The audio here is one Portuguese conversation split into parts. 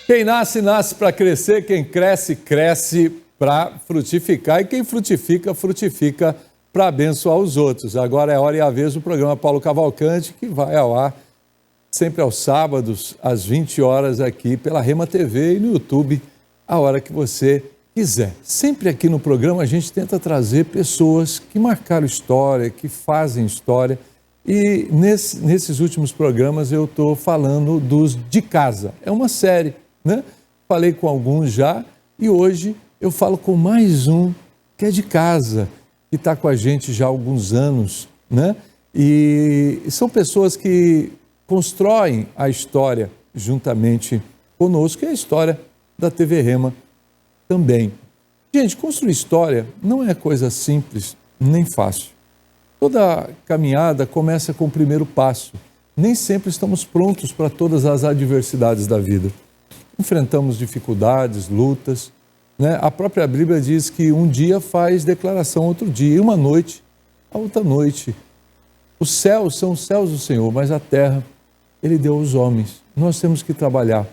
Quem nasce, nasce para crescer, quem cresce, cresce para frutificar e quem frutifica, frutifica para abençoar os outros. Agora é hora e a vez do programa Paulo Cavalcante, que vai ao ar sempre aos sábados, às 20 horas aqui pela Rema TV e no YouTube, a hora que você quiser. Sempre aqui no programa a gente tenta trazer pessoas que marcaram história, que fazem história. E nesses últimos programas eu estou falando dos de casa. É uma série, né? Falei com alguns já e hoje eu falo com mais um que é de casa, que está com a gente já há alguns anos, né? E são pessoas que constroem a história juntamente conosco, e a história da TV Rema também. Gente, construir história não é coisa simples nem fácil. Toda caminhada começa com o primeiro passo. Nem sempre estamos prontos para todas as adversidades da vida. Enfrentamos dificuldades, lutas, né? A própria Bíblia diz que um dia faz declaração outro dia, e uma noite, a outra noite. Os céus são os céus do Senhor, mas a terra Ele deu aos homens. Nós temos que trabalhar,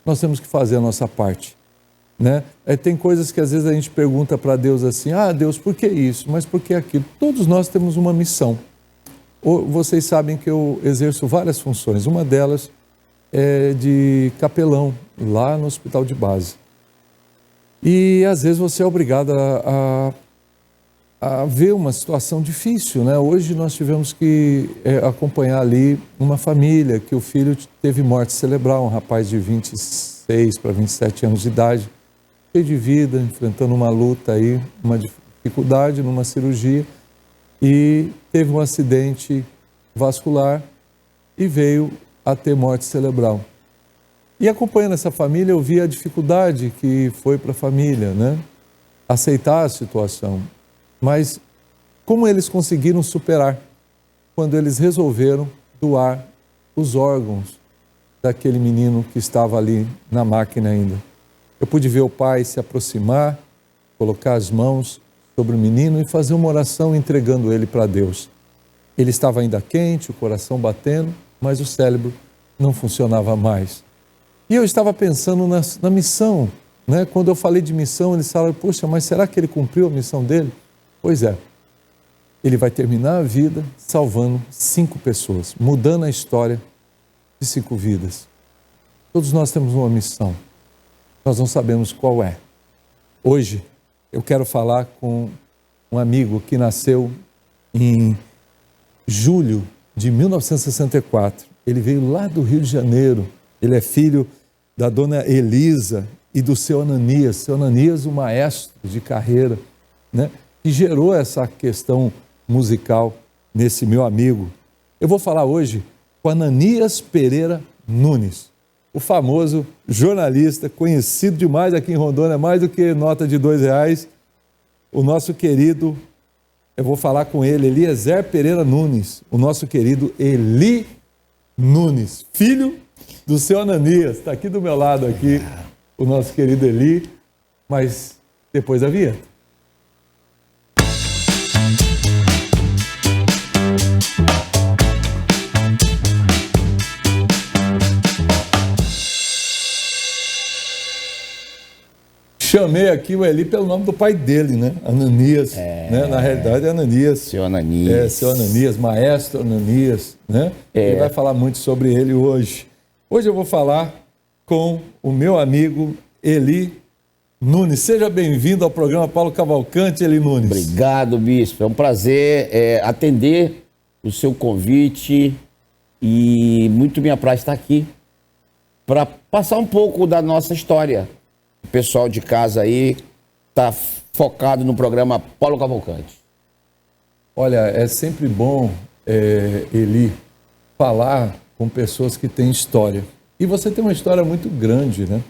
nós temos que fazer a nossa parte, né? Tem coisas que às vezes a gente pergunta para Deus assim, Deus, por que isso? Mas por que aquilo? Todos nós temos uma missão. Vocês sabem que eu exerço várias funções, uma delas é de capelão, lá no hospital de base. E às vezes você é obrigado a ver uma situação difícil, né? Hoje nós tivemos que acompanhar ali uma família que o filho teve morte cerebral, um rapaz de 26 para 27 anos de idade, cheio de vida, enfrentando uma luta aí, uma dificuldade numa cirurgia, e teve um acidente vascular e veio a ter morte cerebral. E acompanhando essa família, eu vi a dificuldade que foi para a família, né? Aceitar a situação. Mas como eles conseguiram superar quando eles resolveram doar os órgãos daquele menino que estava ali na máquina ainda. Eu pude ver o pai se aproximar, colocar as mãos sobre o menino e fazer uma oração entregando ele para Deus. Ele estava ainda quente, o coração batendo, mas o cérebro não funcionava mais. E eu estava pensando na missão, né? Quando eu falei de missão, eles falaram, poxa, mas será que ele cumpriu a missão dele? Pois é, ele vai terminar a vida salvando 5 pessoas, mudando a história de 5 vidas. Todos nós temos uma missão, nós não sabemos qual é. Hoje eu quero falar com um amigo que nasceu em julho de 1964. Ele veio lá do Rio de Janeiro, ele é filho da dona Elisa e do seu Ananias. Seu Ananias, o maestro de carreira, né? Que gerou essa questão musical nesse meu amigo. Eu vou falar hoje com Ananias Pereira Nunes, o famoso jornalista, conhecido demais aqui em Rondônia, mais do que nota de R$2, o nosso querido, eu vou falar com ele, Eliezer Pereira Nunes, o nosso querido Eli Nunes, filho do seu Ananias, está aqui do meu lado aqui, o nosso querido Eli, mas depois da vinheta. Chamei aqui o Eli pelo nome do pai dele, né? Ananias, né? Na realidade é Ananias. Seu Ananias. Seu Ananias, maestro Ananias, né? Ele vai falar muito sobre ele hoje. Hoje eu vou falar com o meu amigo Eli Nunes. Seja bem-vindo ao programa Paulo Cavalcante, Eli Nunes. Obrigado, bispo. É um prazer atender o seu convite e muito me apraz estar aqui para passar um pouco da nossa história. O pessoal de casa aí está focado no programa Paulo Cavalcante. Olha, é sempre bom, Eli, falar com pessoas que têm história. E você tem uma história muito grande, né?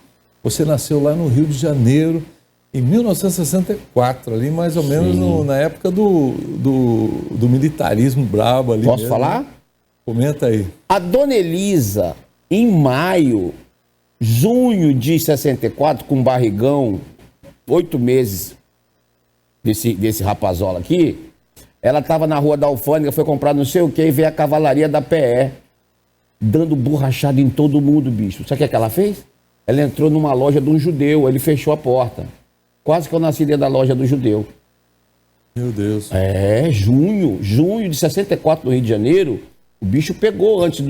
Você nasceu lá no Rio de Janeiro, em 1964, ali mais ou menos na época do militarismo brabo ali. Posso mesmo, falar? Né? Comenta aí. A dona Elisa, em junho de 64, com barrigão, 8 meses desse rapazola aqui, ela estava na rua da Alfândega, foi comprar não sei o que, e veio a cavalaria da PE, dando borrachada em todo mundo, bicho. Sabe o que ela fez? ela entrou numa loja de um judeu, ele fechou a porta. Quase que eu nasci dentro da loja do judeu. Meu Deus. Junho de 64 no Rio de Janeiro, o bicho pegou antes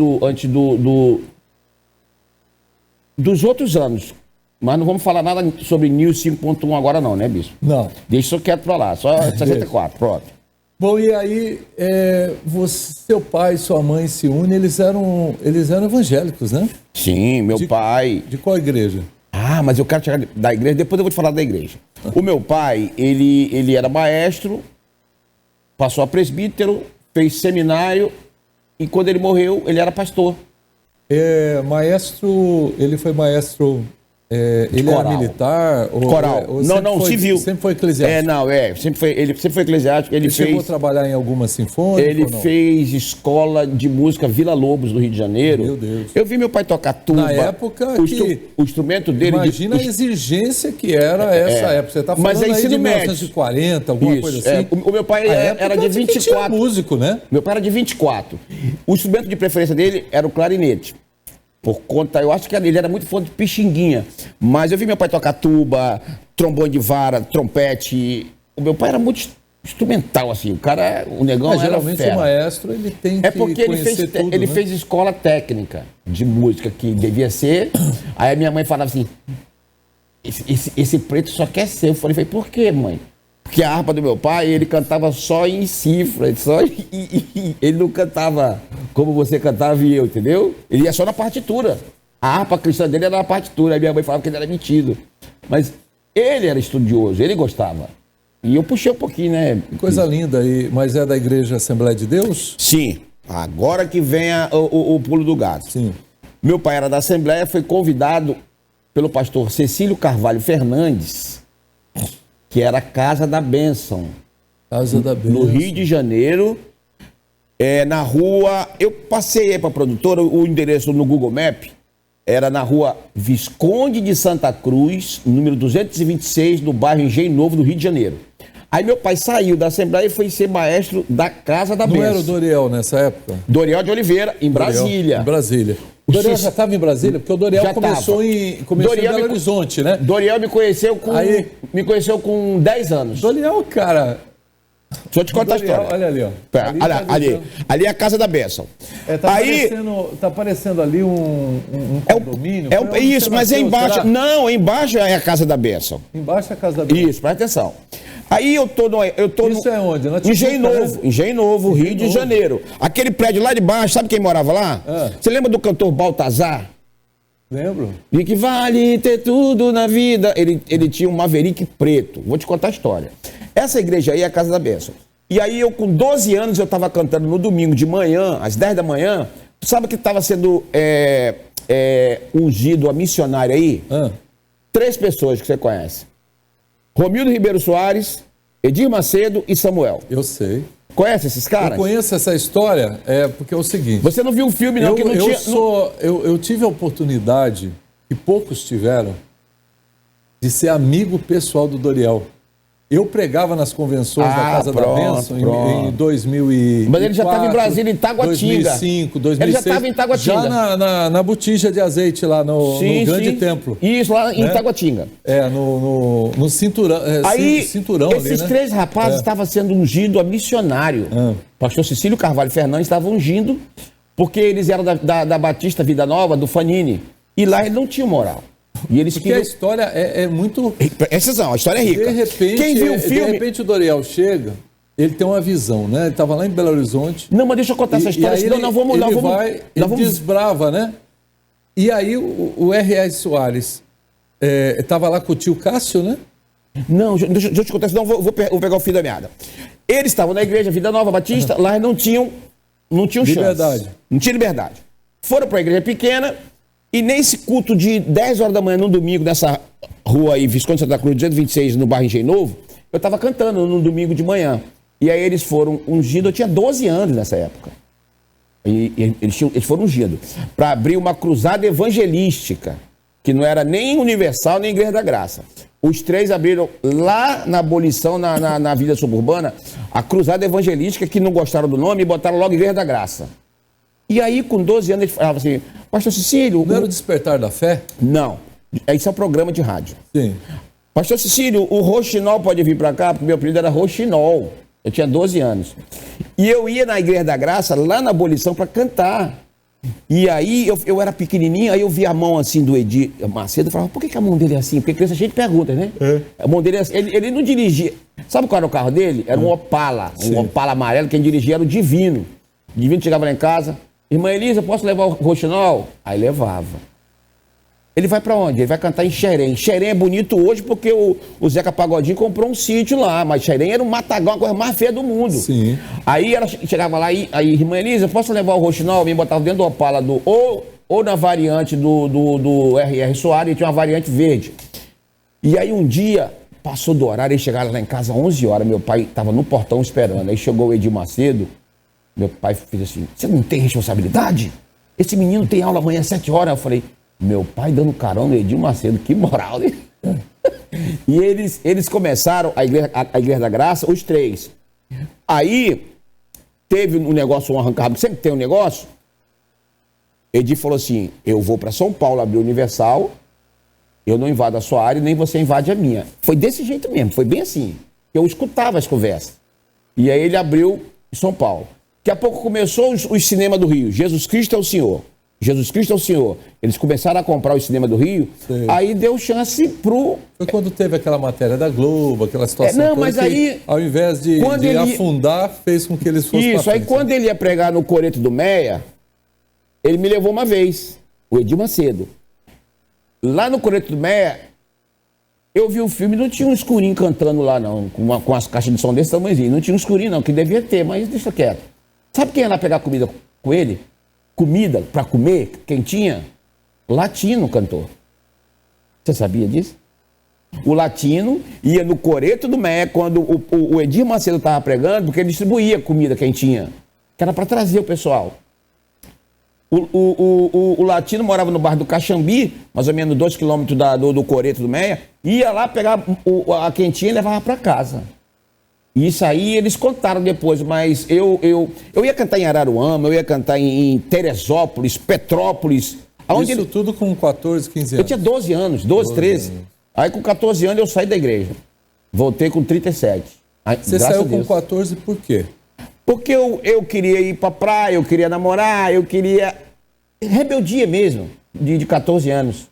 dos outros anos. Mas não vamos falar nada sobre News 5.1 agora não, né, bispo? Não. Deixa isso quieto pra lá, só 64, pronto. Bom, e aí, seu pai e sua mãe se unem, eles eram evangélicos, né? Sim, meu pai... De qual igreja? Ah, mas eu quero chegar da igreja, depois eu vou te falar da igreja. O meu pai, ele era maestro, passou a presbítero, fez seminário e quando ele morreu, ele era pastor. Ele foi maestro... ele coral. era militar? Coral. Não, civil. Sempre foi eclesiástico? Ele sempre foi eclesiástico. Ele chegou a trabalhar em alguma sinfônica? Ele fez escola de música Vila Lobos, do Rio de Janeiro. Meu Deus. Eu vi meu pai tocar tuba. Na época o instrumento dele... Imagina a exigência que era essa época. Você está falando mas é aí de ensino médio. 1940, alguma coisa assim. O meu pai era de 24. Tinha músico, né? Meu pai era de 24. O instrumento de preferência dele era o clarinete. Por conta, eu acho que ele era muito fã de pixinguinha. Mas eu vi meu pai tocar tuba, trombone de vara, trompete. O meu pai era muito instrumental, assim. O negão era geralmente fera. o maestro, ele tem que porque ele fez escola técnica de música, que devia ser. Aí a minha mãe falava assim, esse preto só quer ser. Eu falei, por quê, mãe? Porque a harpa do meu pai, ele cantava só em cifra, ele não cantava como você cantava e eu, entendeu? Ele ia só na partitura. A harpa cristã dele era na partitura, aí minha mãe falava que ele era metido. Mas ele era estudioso, ele gostava. E eu puxei um pouquinho, né? Coisa linda, mas é da Igreja Assembleia de Deus? Sim, agora que vem o pulo do gato. Sim. Meu pai era da Assembleia, foi convidado pelo pastor Cecílio Carvalho Fernandes, que era a Casa da Bênção. Casa da Bênção. No Rio de Janeiro, na rua... Eu passei aí para a produtora, o endereço no Google Maps era na rua Visconde de Santa Cruz, número 226, no bairro Engenho Novo, do Rio de Janeiro. Aí meu pai saiu da Assembleia e foi ser maestro da Casa da Bênção. Não era o Doriel nessa época? Doriel de Oliveira, em Brasília. Em Brasília. O Doriel já estava em Brasília? Porque o Doriel começou em Belo Horizonte, né? Doriel me conheceu com 10 anos. Doriel, cara... Deixa eu te contar a história. Olha ali, ó. Ali é a Casa da Bênção. Tá aparecendo ali um condomínio. Isso, mas é embaixo. Será? Não, embaixo é a Casa da Bênção. Embaixo é a Casa da Bênção. Isso, presta atenção. Aí eu tô Isso é onde? Engenho Novo, Rio de Janeiro. Aquele prédio lá de baixo, sabe quem morava lá? Você lembra do cantor Baltazar? Lembro. E que vale ter tudo na vida. Ele tinha um Maverick preto. Vou te contar a história. Essa igreja aí é a Casa da Bênção. E aí eu, com 12 anos, eu estava cantando no domingo de manhã, às 10 da manhã. Tu sabe que estava sendo ungido a missionária aí? 3 pessoas que você conhece. Romildo Ribeiro Soares, Edir Macedo e Samuel. Eu sei. Conhece esses caras? Eu conheço essa história, porque é o seguinte... Você não viu o filme, não? Eu tive a oportunidade, que poucos tiveram, de ser amigo pessoal do Doriel. Eu pregava nas convenções da Casa da Bênção em 2004. Mas ele já estava em Brasília, em Taguatinga. 2005, 2006. Ele já estava em Taguatinga. Já na botija de azeite lá no grande templo. Isso, lá em Taguatinga. No cinturão. Aí, cinturão esses ali, né? 3 rapazes estavam sendo ungidos a missionário. Pastor Cecílio Carvalho Fernandes estava ungindo, porque eles eram da Batista Vida Nova, do Fanini. E lá ele não tinha moral. E eles Porque a história é muito... A história é rica. De repente, quem viu o filme... De repente o Doriel chega, ele tem uma visão, né? Ele estava lá em Belo Horizonte. Não, mas deixa eu contar essa história, senão ele desbrava, né? E aí o R.A. Soares estava lá com o tio Cássio, né? Não, deixa eu te contar, senão eu vou pegar o fio da meada. Eles estavam na igreja Vida Nova Batista, lá não tinham liberdade. Chance. Não tinha liberdade. Foram para a igreja pequena, e nesse culto de 10 horas da manhã, no domingo, nessa rua aí, Visconde Santa Cruz, 226, no bairro Engenho Novo, eu estava cantando no domingo de manhã. E aí eles foram ungidos, eu tinha 12 anos nessa época. E eles foram ungidos para abrir uma cruzada evangelística, que não era nem Universal, nem Igreja da Graça. Os 3 abriram lá na abolição, na vida suburbana, a cruzada evangelística, que não gostaram do nome, e botaram logo Igreja da Graça. E aí, com 12 anos, ele falava assim, Pastor Cecílio... Não era o despertar da fé? Não. Isso é um programa de rádio. Sim. Pastor Cecílio, o Roxinol pode vir para cá? Porque meu apelido era Roxinol. Eu tinha 12 anos. E eu ia na Igreja da Graça, lá na Abolição, para cantar. E aí, eu era pequenininho, aí eu vi a mão assim do Edir Macedo e falava, por que a mão dele é assim? Porque criança cheia de perguntas, né? A mão dele é assim. Ele não dirigia. Sabe qual era o carro dele? Era um Opala. Sim. Um Opala amarelo, quem dirigia era o Divino. O Divino chegava lá em casa, irmã Elisa, posso levar o Roxinol? Aí levava. Ele vai pra onde? Ele vai cantar em Xerém. Xerém é bonito hoje porque o Zeca Pagodinho comprou um sítio lá, mas Xerém era um matagal, a coisa mais feia do mundo. Sim. Aí ela chegava lá, aí irmã Elisa, posso levar o Roxinol? Me botava dentro do Opala ou na variante do R.R. Soares, e tinha uma variante verde. E aí um dia, passou do horário, eles chegaram lá em casa às 11 horas, meu pai estava no portão esperando. Aí chegou o Edir Macedo, meu pai fez assim, você não tem responsabilidade? Esse menino tem aula amanhã às 7 horas. Eu falei, meu pai dando carão no Edir Macedo, que moral, né? E eles começaram a Igreja da Graça, os três. Aí, teve um negócio, um arrancar, sempre tem um negócio. Edir falou assim, eu vou para São Paulo abrir o Universal, eu não invado a sua área, nem você invade a minha. Foi desse jeito mesmo, foi bem assim. Eu escutava as conversas. E aí ele abriu em São Paulo. Daqui a pouco começou os cinemas do Rio. Jesus Cristo é o Senhor. Jesus Cristo é o Senhor. Eles começaram a comprar o cinema do Rio, Sim. Aí deu chance pro... Foi quando teve aquela matéria da Globo, aquela situação não, toda mas que, aí, ao invés de ele... afundar, fez com que eles fossem Isso, pra aí frente, quando ele ia pregar no Coreto do Meia, ele me levou uma vez, o Edir Macedo. Lá no Coreto do Meia, eu vi o filme, não tinha um escurinho cantando lá não, com as caixas de som desse tamanhozinho, não tinha um escurinho não, que devia ter, mas deixa quieto. Sabe quem ia lá pegar comida com ele? Comida para comer, quentinha? Latino cantor. Você sabia disso? O Latino ia no Coreto do Meia, quando o Edir Macedo estava pregando, porque ele distribuía comida quentinha, que era para trazer o pessoal. O Latino morava no bairro do Caxambi, mais ou menos 2 quilômetros do Coreto do Meia, ia lá pegar a quentinha e levava para casa. Isso aí eles contaram depois, mas eu ia cantar em Araruama, eu ia cantar em Teresópolis, Petrópolis. Isso tudo com 14, 15 anos? Eu tinha 12 anos, 12, 13. Aí com 14 anos eu saí da igreja. Voltei com 37. Você saiu com 14 por quê? Porque eu queria ir pra praia, eu queria namorar, eu queria... Rebeldia mesmo, de 14 anos.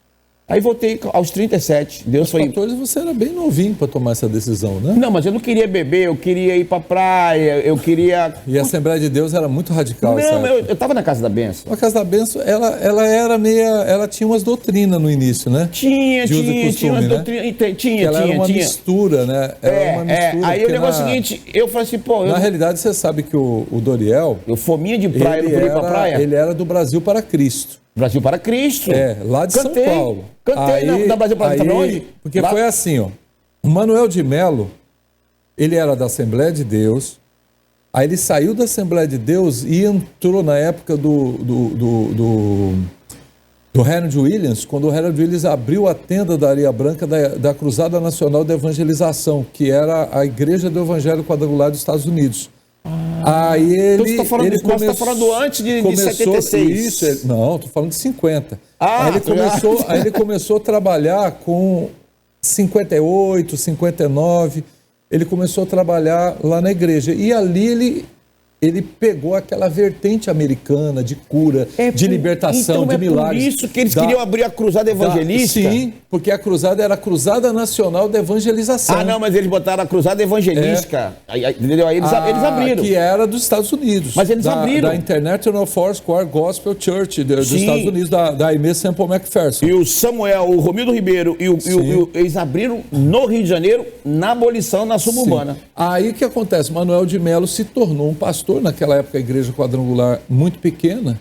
Aí voltei aos 37. Deus foi... 14 você era bem novinho para tomar essa decisão, né? Não, mas eu não queria beber, eu queria ir pra praia, eu queria... E a Assembleia de Deus era muito radical. Não, eu tava na Casa da Bênção. A Casa da Bênção, ela era meia... Ela tinha umas doutrinas no início, né? Tinha umas doutrinas. Ela era uma mistura, né? Era uma mistura. Aí o negócio é o seguinte, eu falei assim, pô... Na realidade, você sabe que o Doriel... Eu fominha de praia, não podia ir pra praia? Ele era do Brasil para Cristo. Brasil para Cristo. Lá de São Paulo. Cantei na Brasil para Cristo, onde? Porque foi assim, ó. O Manuel de Melo, ele era da Assembleia de Deus, aí ele saiu da Assembleia de Deus e entrou na época do Harold Williams, quando o Harold Williams abriu a tenda da Areia Branca da Cruzada Nacional de Evangelização, que era a Igreja do Evangelho Quadrangular dos Estados Unidos. Aí então você está falando antes de 76? Isso, não, estou falando de 50. Aí ele começou a trabalhar com 58, 59. Ele começou a trabalhar lá na igreja. E ali ele pegou aquela vertente americana de cura, de libertação, de milagres. Por isso que eles queriam abrir a cruzada evangelística? Sim, porque a cruzada era a Cruzada Nacional de Evangelização. Não, mas eles botaram a cruzada evangelística. Entendeu? Aí eles abriram. Que era dos Estados Unidos. Mas eles abriram. Da International Foursquare Gospel Church dos Estados Unidos, da Aimee Semple McPherson. E o Samuel, o Romildo Ribeiro eles abriram no Rio de Janeiro, na abolição, na suburbana. Sim. Aí o que acontece? Manuel de Melo se tornou um pastor. Naquela época a igreja quadrangular muito pequena,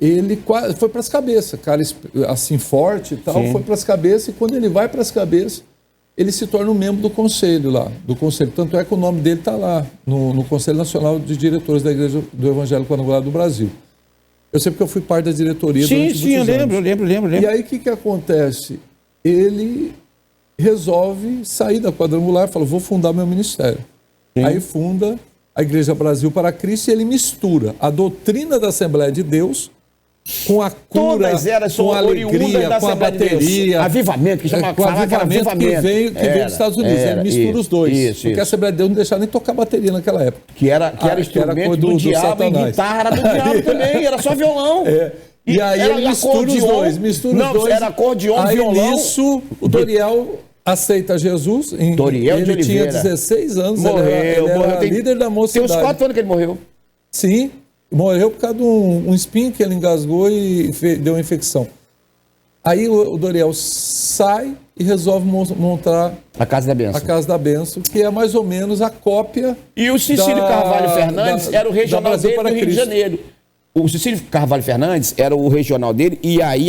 ele foi para as cabeças, cara assim forte e tal, Sim. Foi para as cabeças, e quando ele vai para as cabeças, ele se torna um membro do conselho lá, tanto é que o nome dele está lá, no Conselho Nacional de Diretores da Igreja do Evangelho Quadrangular do Brasil. Eu sei porque eu fui parte da diretoria durante muitos anos. Eu lembro. E aí o que acontece? Ele resolve sair da quadrangular e fala, vou fundar meu ministério. Sim. Aí funda a Igreja Brasil para Cristo e ele mistura a doutrina da Assembleia de Deus com a cura, Todas elas são com a alegria, da com a Assembleia de Deus. bateria. Avivamento, que chama com avivamento que veio dos Estados Unidos. Ele mistura os dois. Porque a Assembleia de Deus não deixava nem tocar bateria naquela época. Que era instrumento do diabo, e guitarra era do diabo também, era só violão. E aí ele mistura os dois. Não, era acordeon, aí violão. Nisso, o Doriel aceita Jesus. Doriel de ele Oliveira. tinha 16 anos, morreu, ele era tem, líder da mocidade. Tem uns 4 anos que ele morreu. Sim, morreu por causa de um espinho que ele engasgou e deu uma infecção. Aí o Doriel sai e resolve montar a Casa da Bênção. A Casa da Bênção, que é mais ou menos a cópia. E o Cecílio Carvalho Fernandes era o regional dele do Rio de Janeiro. O Cecílio Carvalho Fernandes era o regional dele, e aí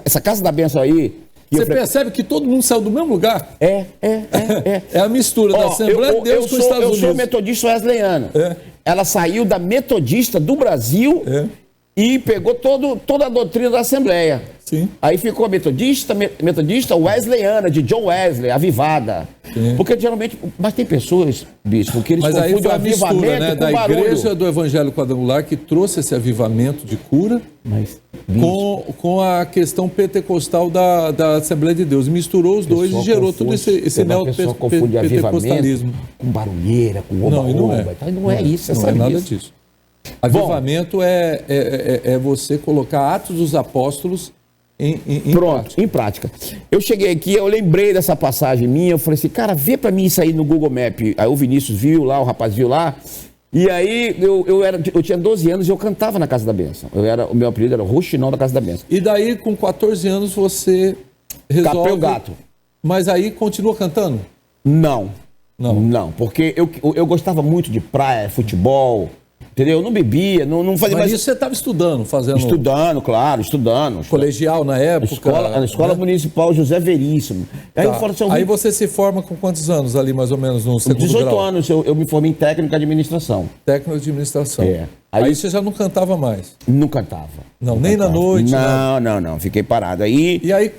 essa Casa da Bênção aí... Você percebe que todo mundo saiu do mesmo lugar? É a mistura da Assembleia de Deus com os Estados Unidos. Eu sou metodista wesleyano. Ela saiu da metodista do Brasil e pegou toda a doutrina da Assembleia. Sim. Aí ficou a metodista wesleyana, de John Wesley, avivada. Sim. Porque geralmente... Mas tem pessoas, bispo, que eles confundem o avivamento mistura, né, da barulho. Igreja do Evangelho Quadrangular, que trouxe esse avivamento de cura, com a questão pentecostal da Assembleia de Deus. Misturou os dois e gerou todo esse neopentecostalismo. Com barulheira, com oba-oba. Não é isso, não é nada disso. Avivamento é você colocar Atos dos Apóstolos em prática. Eu cheguei aqui, eu lembrei dessa passagem minha, eu falei assim, cara, vê pra mim isso aí no Google Maps. Aí o Vinícius viu lá, o rapaz viu lá, e aí eu tinha 12 anos e eu cantava na Casa da Bênção. O meu apelido era Roxinol da Casa da Bênção. E daí, com 14 anos, você resolve... Capei o gato. Mas aí continua cantando? Não, porque eu gostava muito de praia, futebol... Entendeu? Eu não bebia, não fazia mais... Mas isso você estava estudando, fazendo... Estudando, claro, estudando. Colegial na época? Na escola municipal José Veríssimo. Aí, eu falo assim, aí você se forma com quantos anos ali, mais ou menos, no segundo 18 grau? anos, eu me formei em técnico de administração. Técnico de administração. Aí você já não cantava mais? Não cantava. Não, nem na noite? Não, fiquei parado. E aí,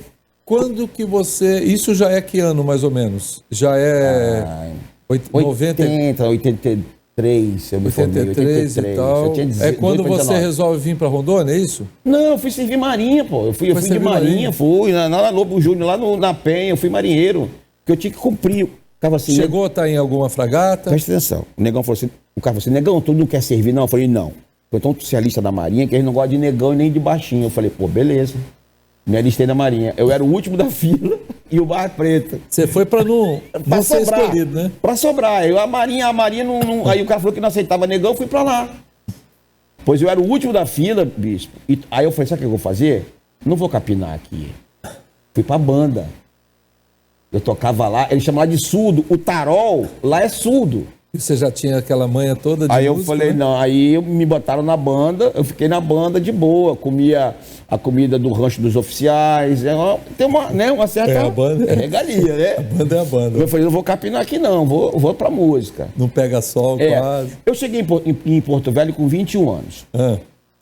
quando que você... Isso já é que ano, mais ou menos? Já é... 83, eu me formei, 83 e tal. Eu tinha 18, é quando 19. você resolve vir para Rondônia, é isso? Não, eu fui servir marinha, pô. Eu fui de marinha, fui na Lobo Júnior, lá na Penha, eu fui marinheiro. Que eu tinha que cumprir. Assim, chegou a estar em alguma fragata? Presta atenção. O negão falou assim, o cara falou assim, negão, tu não quer servir não? Eu falei, não. Então tu se alista da marinha, que eles não gostam de negão e nem de baixinho. Eu falei, pô, beleza. Me alistei da marinha. Eu era o último da fila e o Barra Preta. Você foi para não ser escolhido, né? Para sobrar. A marinha não... Aí o cara falou que não aceitava negão, eu fui para lá. Pois eu era o último da fila, bispo. E aí eu falei, sabe o que eu vou fazer? Não vou capinar aqui. Fui para a banda. Eu tocava lá, eles chamavam de surdo. O tarol lá é surdo. E você já tinha aquela manha toda de aí música, eu falei, né? não, aí me botaram na banda, eu fiquei na banda de boa, comia a comida do rancho dos oficiais, tem uma certa a banda regalia, né? A banda é a banda. Eu falei, não vou capinar aqui não, vou pra música. Não pega sol quase. Eu cheguei em Porto Velho com 21 anos.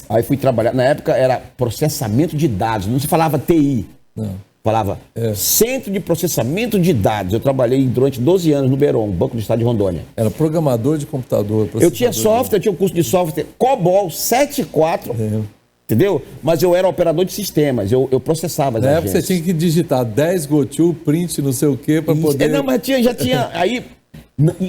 Aí fui trabalhar, na época era processamento de dados, não se falava TI. Não. Falava Centro de Processamento de Dados. Eu trabalhei durante 12 anos no Beron, Banco do Estado de Rondônia. Era programador de computador. Eu tinha software, eu tinha um curso de software COBOL 7.4, entendeu? Mas eu era operador de sistemas, eu processava as agências. Na época você tinha que digitar 10 GoTo, print, não sei o quê, para poder... Não, mas já tinha... Aí,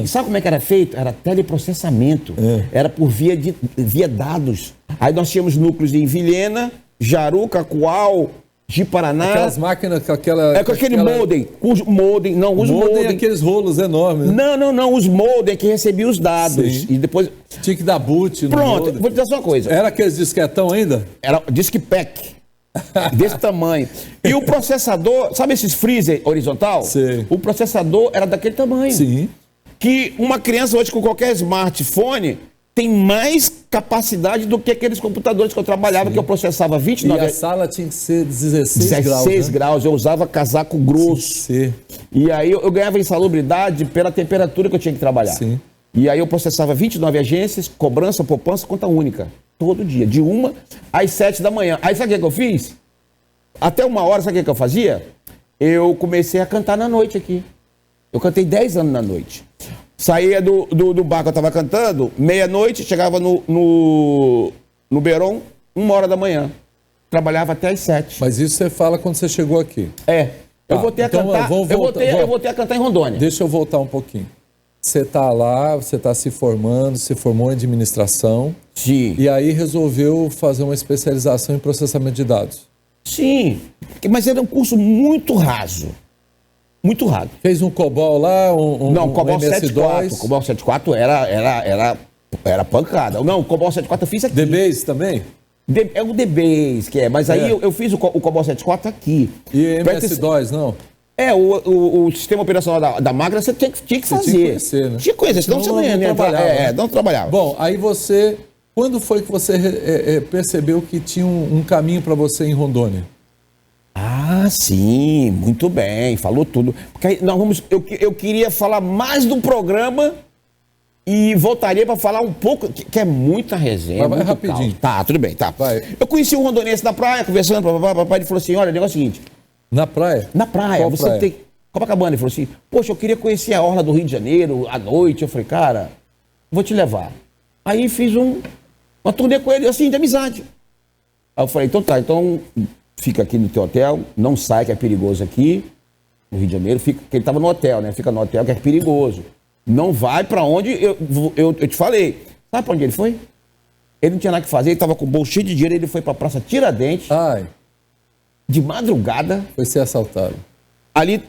sabe como é que era feito? Era teleprocessamento. Era por via dados. Aí nós tínhamos núcleos em Vilhena, Jaru, Cacoal... de Paraná. Aquelas máquinas com aquele modem. Os modem, não, os modem. Aqueles rolos enormes. Não, os modem que recebiam os dados. Sim. E depois... Tinha que dar boot no Pronto, modem. vou te dizer só uma coisa. Era aqueles disquetão ainda? Era disque pack. Desse tamanho. E o processador, sabe esses freezer horizontal? Sim. O processador era daquele tamanho. Sim. Que uma criança hoje com qualquer smartphone... tem mais capacidade do que aqueles computadores que eu trabalhava, que eu processava 29... E a sala tinha que ser 16 graus, 16 graus, eu usava casaco grosso. Sim. E aí eu ganhava insalubridade pela temperatura que eu tinha que trabalhar. Sim. E aí eu processava 29 agências, cobrança, poupança, conta única. Todo dia, de 1 às 7 da manhã. Aí sabe o que eu fiz? Até 1 hora, sabe o que eu fazia? Eu comecei a cantar na noite aqui. Eu cantei 10 anos na noite. Saía do bar que eu estava cantando, meia-noite, chegava no Beron, 1 hora da manhã. trabalhava até às 7. Mas isso você fala quando você chegou aqui. Eu Tá, voltei então a cantar. Eu voltei a cantar em Rondônia. Deixa eu voltar um pouquinho. Você está lá, você está se formando, se formou em administração. Sim. E aí resolveu fazer uma especialização em processamento de dados. Sim, mas era um curso muito raso. Muito raso. Fez um COBOL lá, Não, COBOL MS2. 74. COBOL 74 era pancada. Não, COBOL 74 eu fiz aqui. DBase também? É o DBase que é, mas aí eu fiz o COBOL 74 aqui. E MS2, não? O sistema operacional da máquina você tinha que fazer. Tinha que conhecer, né? Tinha que conhecer, senão você não ia trabalhar. Não trabalhava. Bom, aí você... Quando foi que você percebeu que tinha um caminho para você em Rondônia? Ah, sim, muito bem, falou tudo. Porque aí eu queria falar mais do programa e voltaria para falar um pouco, que é muita resenha. Vai rapidinho. Tá, tudo bem, tá. Vai. Eu conheci um rondonense na praia, conversando, papai, ele falou assim, olha, o negócio é o seguinte. Na praia? Na praia, Qual você praia? tem... Copacabana, ele falou assim, poxa, eu queria conhecer a orla do Rio de Janeiro à noite. Eu falei, cara, vou te levar. Aí fiz uma turnê com ele, assim, de amizade. Aí eu falei, então tá, então fica aqui no teu hotel, não sai que é perigoso aqui, no Rio de Janeiro, porque ele tava no hotel, né? Fica no hotel que é perigoso. Não vai pra onde eu te falei. Sabe pra onde ele foi? Ele não tinha nada que fazer, ele tava com o bolso cheio de dinheiro, ele foi pra Praça Tiradentes, Ai, de madrugada. foi ser assaltado. Ali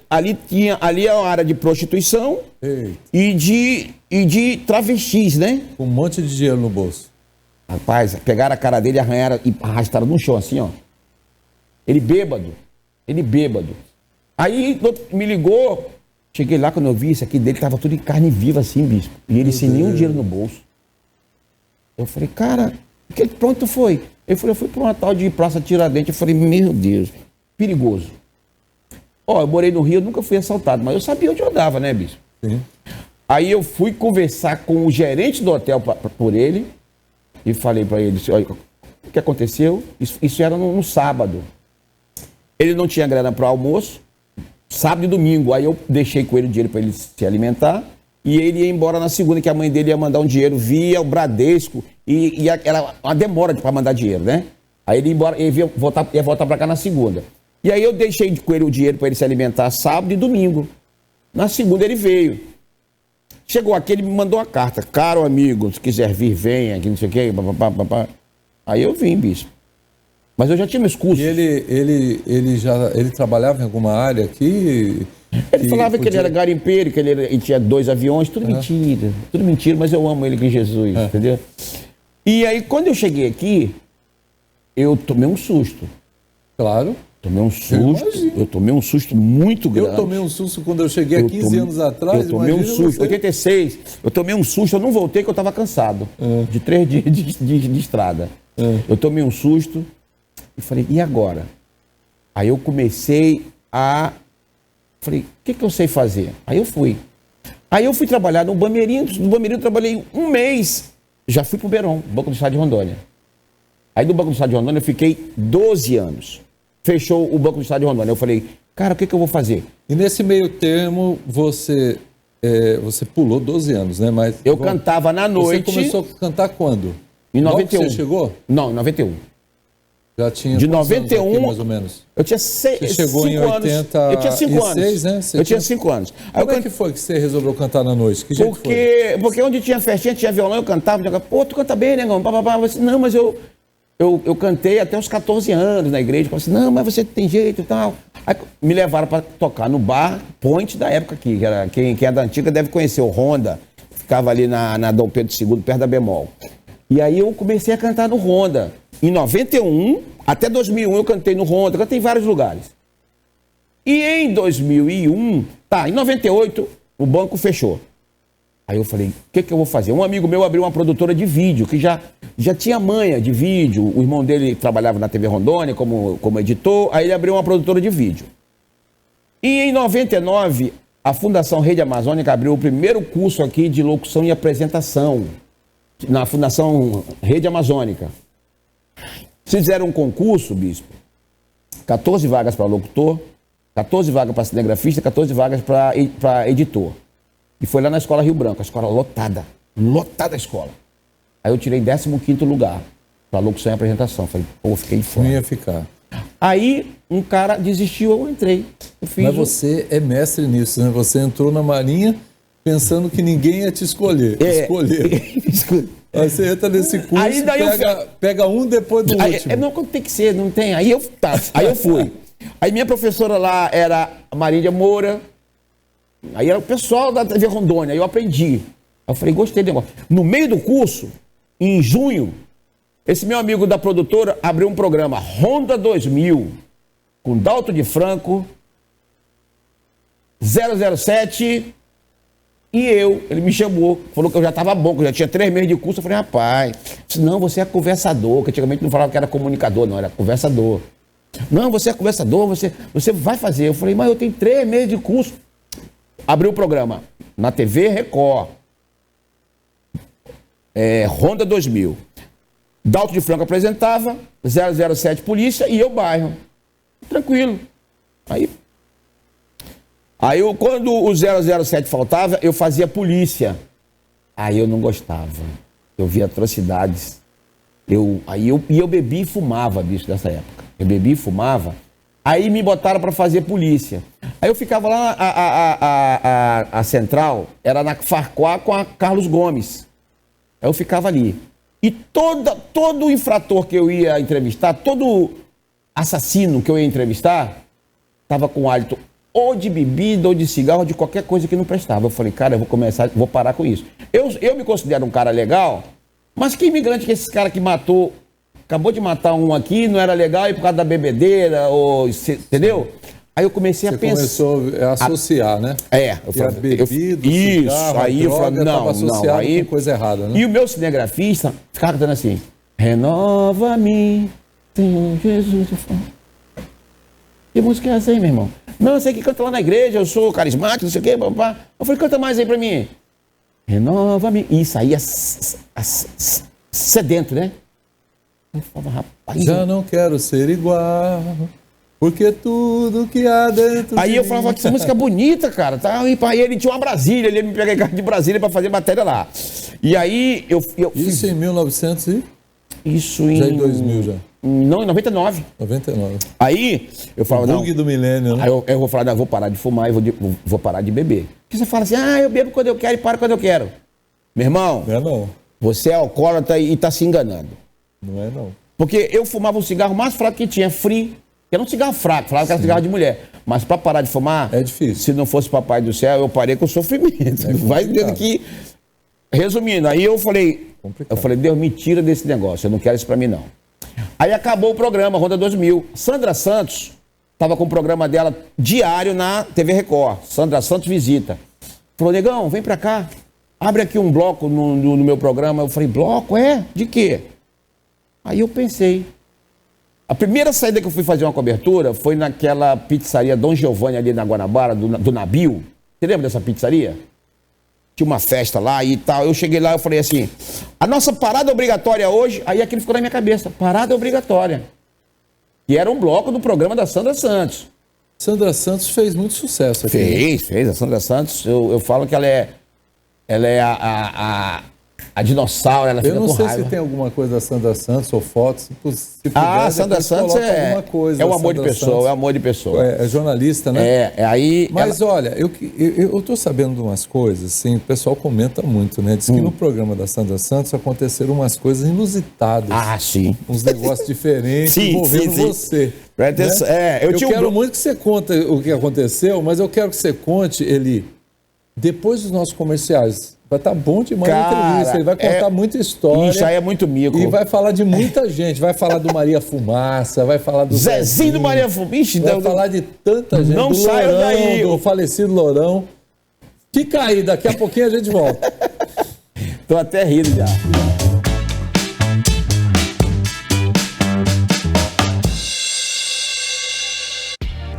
é uma área de prostituição Eita, e de travestis, né? com um monte de dinheiro no bolso. Rapaz, pegaram a cara dele, arranharam e arrastaram no chão, assim, ó. Ele bêbado. Aí me ligou, cheguei lá, quando eu vi isso aqui dele, tava tudo em carne viva, assim, bispo. E ele sem nenhum dinheiro no bolso. Eu falei, cara, pra onde tu foi? Ele falou, eu fui pra uma tal de Praça Tiradentes. Eu falei, meu Deus, perigoso. Ó, eu morei no Rio, eu nunca fui assaltado, mas eu sabia onde eu andava, né, bispo? Sim. Aí eu fui conversar com o gerente do hotel por ele e falei pra ele, olha, o que aconteceu? Isso era no sábado. Ele não tinha grana para almoço, sábado e domingo. Aí eu deixei com ele o dinheiro para ele se alimentar e ele ia embora na segunda, que a mãe dele ia mandar um dinheiro via o Bradesco e era uma demora para mandar dinheiro, né? Aí ele ia embora, ia voltar para cá na segunda. E aí eu deixei com ele o dinheiro para ele se alimentar sábado e domingo. Na segunda ele veio. Chegou aqui, ele me mandou uma carta. Caro amigo, se quiser vir, venha, que não sei o quê. Papapá. Aí eu vim, bispo. Mas eu já tinha meus cursos. E ele trabalhava em alguma área aqui? Ele falava que ele era garimpeiro, que ele tinha 2 aviões, tudo mentira. Tudo mentira, mas eu amo ele com Jesus, entendeu? E aí, quando eu cheguei aqui, eu tomei um susto. Claro. Tomei um susto. Eu tomei um susto muito grande. Eu tomei um susto quando eu cheguei há 15 anos atrás. Eu tomei um susto. 86, eu tomei um susto, eu não voltei porque eu estava cansado. De 3 dias de estrada. Eu tomei um susto e falei, e agora? Aí eu comecei a... Falei, o que eu sei fazer? Aí eu fui. Aí eu fui trabalhar no Bameirinho. No Bameirinho eu trabalhei um mês. Já fui pro Beron, Banco do Estado de Rondônia. Aí do Banco do Estado de Rondônia eu fiquei 12 anos. Fechou o Banco do Estado de Rondônia. Eu falei, cara, o que eu vou fazer? E nesse meio termo, você pulou 12 anos, né? Mas eu cantava na noite. Você começou a cantar quando? Em 91. Logo que você chegou? Não, em 91. Já tinha de quantos 91, anos aqui, mais ou menos? Eu tinha 5 anos. Você chegou em 86, eu tinha 5 anos. Né? Eu tinha 5 anos. Aí como é que foi que você resolveu cantar na noite? Que jeito foi? Porque onde tinha festinha, tinha violão, eu cantava. Pô, tu canta bem, negão? Não, mas eu cantei até os 14 anos na igreja. Eu falei assim, não, mas você tem jeito e tal. Aí me levaram para tocar no bar Point da época aqui. Que era, quem é da antiga deve conhecer o Honda. Ficava ali na Dom Pedro II, perto da Bemol. E aí eu comecei a cantar no Honda. Em 91, até 2001 eu cantei no Honda, cantei em vários lugares. E em 2001, em 98, o banco fechou. Aí eu falei, o que eu vou fazer? Um amigo meu abriu uma produtora de vídeo, que já tinha manha de vídeo. O irmão dele trabalhava na TV Rondônia como editor, aí ele abriu uma produtora de vídeo. E em 99, a Fundação Rede Amazônica abriu o primeiro curso aqui de locução e apresentação, na Fundação Rede Amazônica. Fizeram um concurso, bispo, 14 vagas para locutor, 14 vagas para cinegrafista, 14 vagas para editor. E foi lá na Escola Rio Branco, a escola lotada a escola. Aí eu tirei 15º lugar. Pra locução e apresentação. Falei, pô, fiquei fora. Não ia ficar. Aí um cara desistiu, eu entrei. Mas você é mestre nisso, né? Você entrou na Marinha pensando que ninguém ia te escolher. Escolher. Aí você entra nesse curso, aí pega um depois do último. Não, tem que ser, não tem. Aí eu fui. Aí minha professora lá era a Marília Moura. Aí era o pessoal da TV Rondônia. Aí eu aprendi. Aí eu falei, gostei do negócio. No meio do curso, em junho, esse meu amigo da produtora abriu um programa, Ronda 2000, com Dalto de Franco, 007... E ele me chamou, falou que eu já estava bom, que eu já tinha 3 meses de curso. Eu falei, rapaz, não, você é conversador, que antigamente não falava que era comunicador, não, era conversador. Não, você é conversador, você vai fazer. Eu falei, mas eu tenho 3 meses de curso. Abriu o programa na TV Record, Ronda 2000. Dalto de Franco apresentava, 007 Polícia e eu bairro. Tranquilo. Aí quando o 007 faltava, eu fazia polícia. Aí eu não gostava. Eu via atrocidades. Eu bebia e fumava, bicho, nessa época. Eu bebia e fumava. Aí me botaram para fazer polícia. Aí eu ficava lá, a central era na Farquhar com a Carlos Gomes. Aí eu ficava ali. E todo infrator que eu ia entrevistar, todo assassino que eu ia entrevistar, estava com hálito ou de bebida, ou de cigarro, ou de qualquer coisa que não prestava. Eu falei, cara, vou parar com isso. Eu me considero um cara legal, mas que imigrante que esse cara que acabou de matar um aqui, não era legal, e por causa da bebedeira, entendeu? Aí eu comecei a pensar... Você começou a associar, né? Eu falei, a bebida, isso, cigarro, aí eu falei, não, aí com coisa errada, né? E o meu cinegrafista ficava cantando assim, renova-me, Senhor Jesus. Que música é essa aí, meu irmão? Não, eu sei que canta lá na igreja, eu sou carismático, não sei o quê, papá. Eu falei, canta mais aí pra mim. Renova-me. E saía sedento, né? Eu falava, rapaz... Já não quero ser igual, porque tudo que há dentro Aí eu falava que essa música é bonita, cara. Tá? E ele tinha uma Brasília, ele ia me pegar de Brasília pra fazer matéria lá. E aí eu Isso em 1900 e... Isso em... Já em 2000 já. Não, em 99. 99. Aí eu falava, não... bug do milênio, né? Aí eu vou falar, não, eu vou parar de fumar e vou parar de beber. Porque você fala assim, eu bebo quando eu quero e paro quando eu quero. Meu irmão, não é não. Você é alcoólatra e tá se enganando. Não é não. Porque eu fumava um cigarro mais fraco que tinha, free. Que era um cigarro fraco, falava que era cigarro de mulher. Mas para parar de fumar... É difícil. Se não fosse Papai do Céu, eu parei com sofrimento. Vai dizendo que... Resumindo, aí eu falei... Deus, me tira desse negócio, eu não quero isso para mim não. Aí acabou o programa, Ronda 2000. Sandra Santos estava com o programa dela diário na TV Record. Sandra Santos visita. Falou, negão, vem para cá. Abre aqui um bloco no meu programa. Eu falei, bloco? De quê? Aí eu pensei. A primeira saída que eu fui fazer uma cobertura foi naquela pizzaria Dom Giovanni ali na Guanabara, do Nabil. Você lembra dessa pizzaria? Tinha uma festa lá e tal. Eu cheguei lá e falei assim, a nossa parada obrigatória hoje, aí aquilo ficou na minha cabeça, parada obrigatória. E era um bloco do programa da Sandra Santos. Sandra Santos fez muito sucesso aqui. Fez. A Sandra Santos, eu falo que ela é a dinossauro, ela fica com raiva. Eu não sei se tem alguma coisa da Sandra Santos ou fotos. Se puder, a Sandra Santos é um amor de pessoa, é um amor de pessoa. É jornalista, né? Aí... Mas olha, eu tô sabendo de umas coisas, assim, o pessoal comenta muito, né? Diz que no programa da Sandra Santos aconteceram umas coisas inusitadas. Sim. Uns negócios diferentes envolvendo você. Né? Eu quero muito que você conte o que aconteceu, mas eu quero que você conte, Eli, depois dos nossos comerciais. Vai estar bom demais a entrevista. Ele vai contar muita história. Isso aí é muito mico. E vai falar de muita gente. Vai falar do Maria Fumaça, vai falar do Zezinho do Maria Fumaça. Vai falar de tanta gente. Não saia daí. Do falecido Lourão. Fica aí, daqui a pouquinho a gente volta. Tô até rindo já.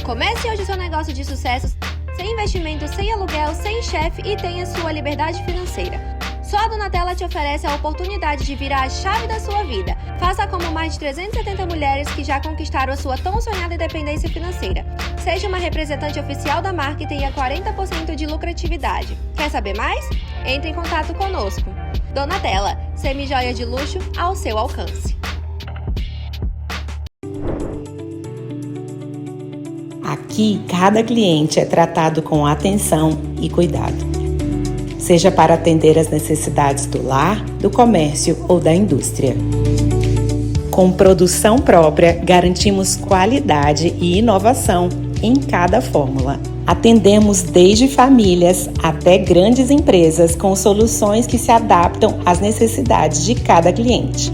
Comece hoje seu negócio de sucesso sem investimento, sem aluguel, sem chefe e tenha sua liberdade financeira. Só a Donatella te oferece a oportunidade de virar a chave da sua vida. Faça como mais de 370 mulheres que já conquistaram a sua tão sonhada independência financeira. Seja uma representante oficial da marca e tenha 40% de lucratividade. Quer saber mais? Entre em contato conosco. Donatella, semi-joia de luxo ao seu alcance. Aqui, cada cliente é tratado com atenção e cuidado. Seja para atender as necessidades do lar, do comércio ou da indústria. Com produção própria, garantimos qualidade e inovação em cada fórmula. Atendemos desde famílias até grandes empresas com soluções que se adaptam às necessidades de cada cliente.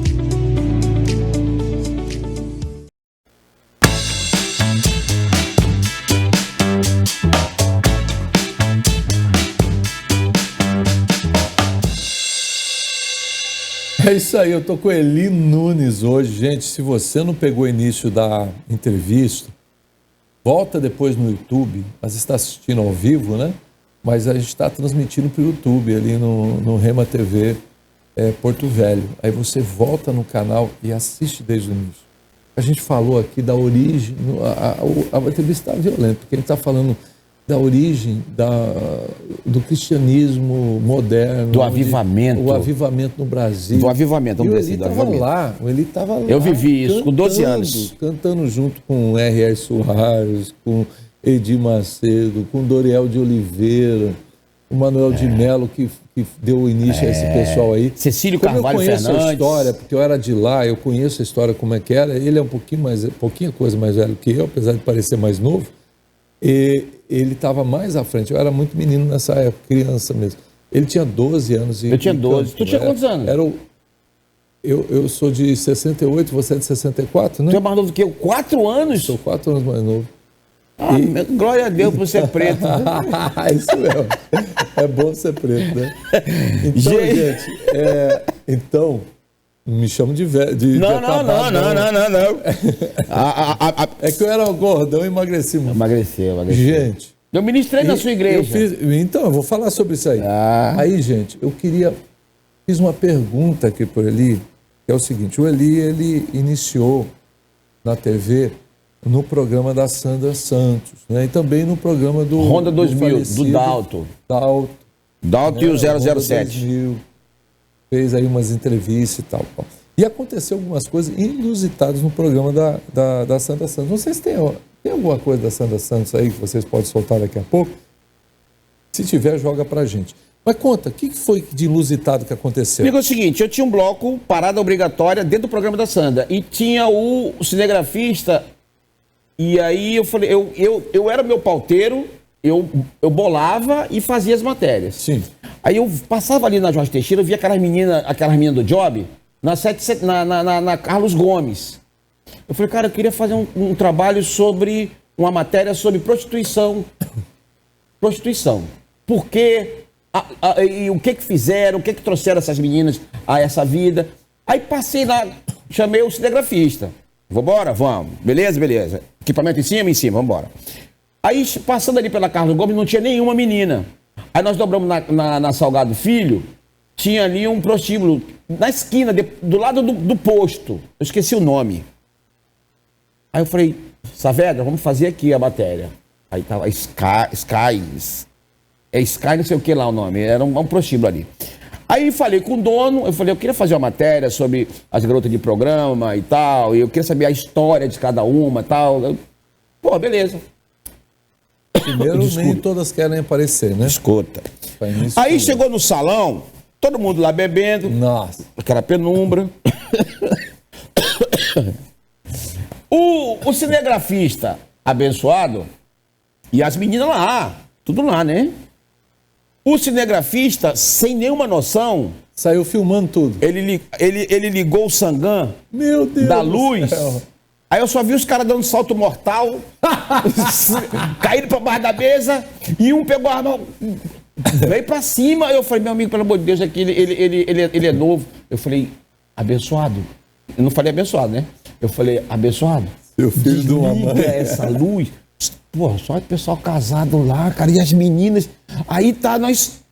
É isso aí, eu tô com Eli Nunes hoje. Gente, se você não pegou o início da entrevista, volta depois no YouTube, mas está assistindo ao vivo, né? Mas a gente está transmitindo para o YouTube, ali no Rema TV Porto Velho. Aí você volta no canal e assiste desde o início. A gente falou aqui da origem, a entrevista está violenta, porque a gente está falando da origem do cristianismo moderno. Do avivamento. O avivamento no Brasil. Do avivamento, vamos dizer assim, o Eli estava lá. Eu vivi isso com 12 anos. Cantando junto com R.R. Soares, com Edir Macedo, com Doriel de Oliveira, o Manuel de Mello, que deu início a esse pessoal aí. Cecílio Como Carvalho eu conheço Fernandes. a história, porque eu era de lá, eu conheço a história como é que era. Ele é pouquinha coisa mais velho que eu, apesar de parecer mais novo. E ele estava mais à frente. Eu era muito menino nessa época, criança mesmo. Ele tinha 12 anos. Eu tinha 12. Tu tinha quantos anos? Eu sou de 68, você é de 64, né? Tu é mais novo que eu? 4 anos? Sou 4 anos mais novo. Glória a Deus por ser preto. Isso mesmo. É bom ser preto, né? Então, gente, então, me chamo de velho. Não. É que eu era gordão e emagreci muito. Emagreceu. Gente. Eu ministrei na sua igreja. Então, eu vou falar sobre isso aí. Aí, gente, fiz uma pergunta aqui por Eli, que é o seguinte: o Eli, ele iniciou na TV no programa da Sandra Santos, né? E também no programa do Ronda 2000, do Dalto. Dalto e o 007. 2000, fez aí umas entrevistas e tal. E aconteceu algumas coisas inusitadas no programa da Sandra Santos. Não sei se tem alguma coisa da Sandra Santos aí que vocês podem soltar daqui a pouco. Se tiver, joga pra gente. Mas conta, o que foi de inusitado que aconteceu? Amigo, é o seguinte, eu tinha um bloco, parada obrigatória, dentro do programa da Sandra. E tinha o cinegrafista. E aí eu falei, eu era meu pauteiro, eu bolava e fazia as matérias. Sim. Aí eu passava ali na Jorge Teixeira, eu via aquelas meninas do Job, na Carlos Gomes. Eu falei, cara, eu queria fazer um trabalho sobre, uma matéria sobre prostituição. Prostituição. Por quê? E o que fizeram, o que trouxeram essas meninas a essa vida. Aí passei lá, chamei o cinegrafista. Vambora? Vamos. Beleza. Equipamento em cima, vambora. Aí, passando ali pela Carlos Gomes, não tinha nenhuma menina. Aí nós dobramos na Salgado Filho, tinha ali um prostíbulo, na esquina, do lado do posto. Eu esqueci o nome. Aí eu falei, Saavedra, vamos fazer aqui a matéria. Aí tava Sky não sei o que lá o nome, era um prostíbulo ali. Aí falei com o dono, eu queria fazer uma matéria sobre as garotas de programa e tal, e eu queria saber a história de cada uma e tal. Pô, beleza. Primeiro, nem todas querem aparecer, né? Escuta. Aí chegou no salão, todo mundo lá bebendo. Nossa. Aquela penumbra. O cinegrafista abençoado e as meninas lá, tudo lá, né? O cinegrafista, sem nenhuma noção... Saiu filmando tudo. Ele ligou o Sangam. Meu Deus da luz. Céu. Aí eu só vi os caras dando salto mortal, caíram pra baixo da mesa, e um pegou a arma, veio pra cima. Aí eu falei, meu amigo, pelo amor de Deus, aqui ele é novo. Eu falei, abençoado. Eu não falei abençoado, né? Eu falei, abençoado. Seu filho de uma mãe. Essa luz. Pô, só o pessoal casado lá, cara, e as meninas. Aí tá, nós...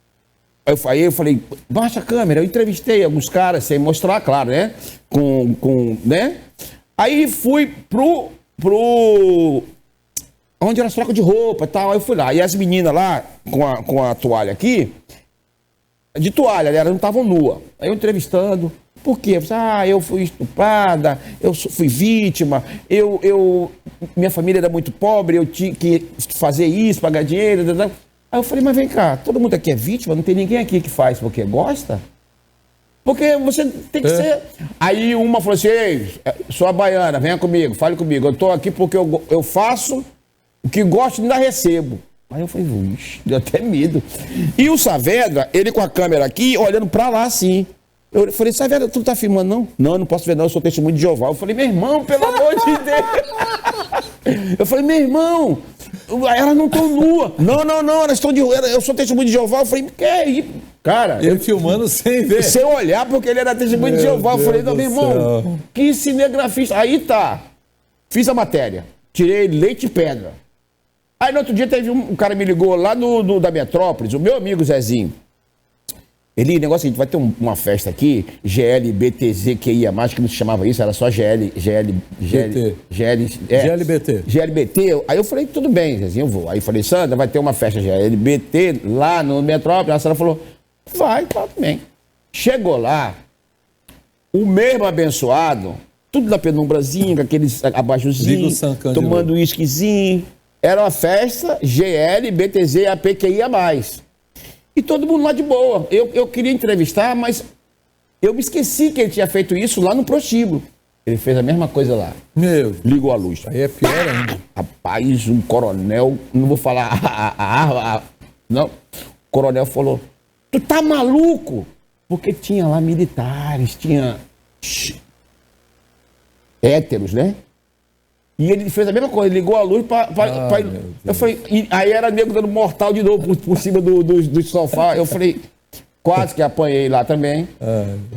Aí eu falei, baixa a câmera. Eu entrevistei alguns caras, sem mostrar, claro, né? Né? Aí fui pro... onde era as trocas de roupa e tal. Aí eu fui lá. E as meninas lá, com a toalha aqui, de toalha, elas não estavam nuas. Aí eu entrevistando, Por quê? Eu fui estuprada, fui vítima, minha família era muito pobre, eu tinha que fazer isso, pagar dinheiro. Aí eu falei, mas vem cá, todo mundo aqui é vítima? Não tem ninguém aqui que faz porque gosta? Porque você tem que ser... Aí uma falou assim, ei, sou a baiana, venha comigo, fale comigo. Eu estou aqui porque eu faço o que gosto e ainda recebo. Aí eu falei, vixe, deu até medo. E o Saavedra, ele com a câmera aqui, olhando pra lá assim. Eu falei, Saavedra, tu não tá filmando não? Não, eu não posso ver não, eu sou testemunho de Jeová. Eu falei, meu irmão, pelo amor de Deus. Eu falei, meu irmão, elas não estão nuas. Não, elas estão eu sou testemunho de Jeová. Eu falei, que é isso? Cara... Ele filmando sem ver. Sem olhar, porque ele era testemunho de Jeová. Eu falei, não, meu irmão, que cinegrafista. Aí tá, fiz a matéria, tirei leite e pedra. Aí no outro dia teve um cara me ligou lá da Metrópolis, o meu amigo Zezinho. Ele, negócio seguinte, vai ter uma festa aqui, GLBTZQIA+, que não se chamava isso, era só GLBT. Aí eu falei, tudo bem, Zezinho, eu vou. Aí eu falei, Sandra, vai ter uma festa GLBT lá no Metrópolis. A Sandra falou, vai, tá tudo bem. Chegou lá, o mesmo abençoado, tudo na penumbrazinha, com aqueles abajuzinhos, tomando um uísquezinho. Era uma festa GLBTZAPQIA+. E todo mundo lá de boa. Eu queria entrevistar, mas eu me esqueci que ele tinha feito isso lá no prostíbulo. Ele fez a mesma coisa lá. Meu. Ligou a luz. Aí é pior ainda. Rapaz, um coronel, não vou falar não. O coronel falou, tu tá maluco? Porque tinha lá militares, tinha héteros, né? E ele fez a mesma coisa, ligou a luz eu falei, aí era nego dando mortal de novo por cima do sofá. Eu falei, quase que apanhei lá também.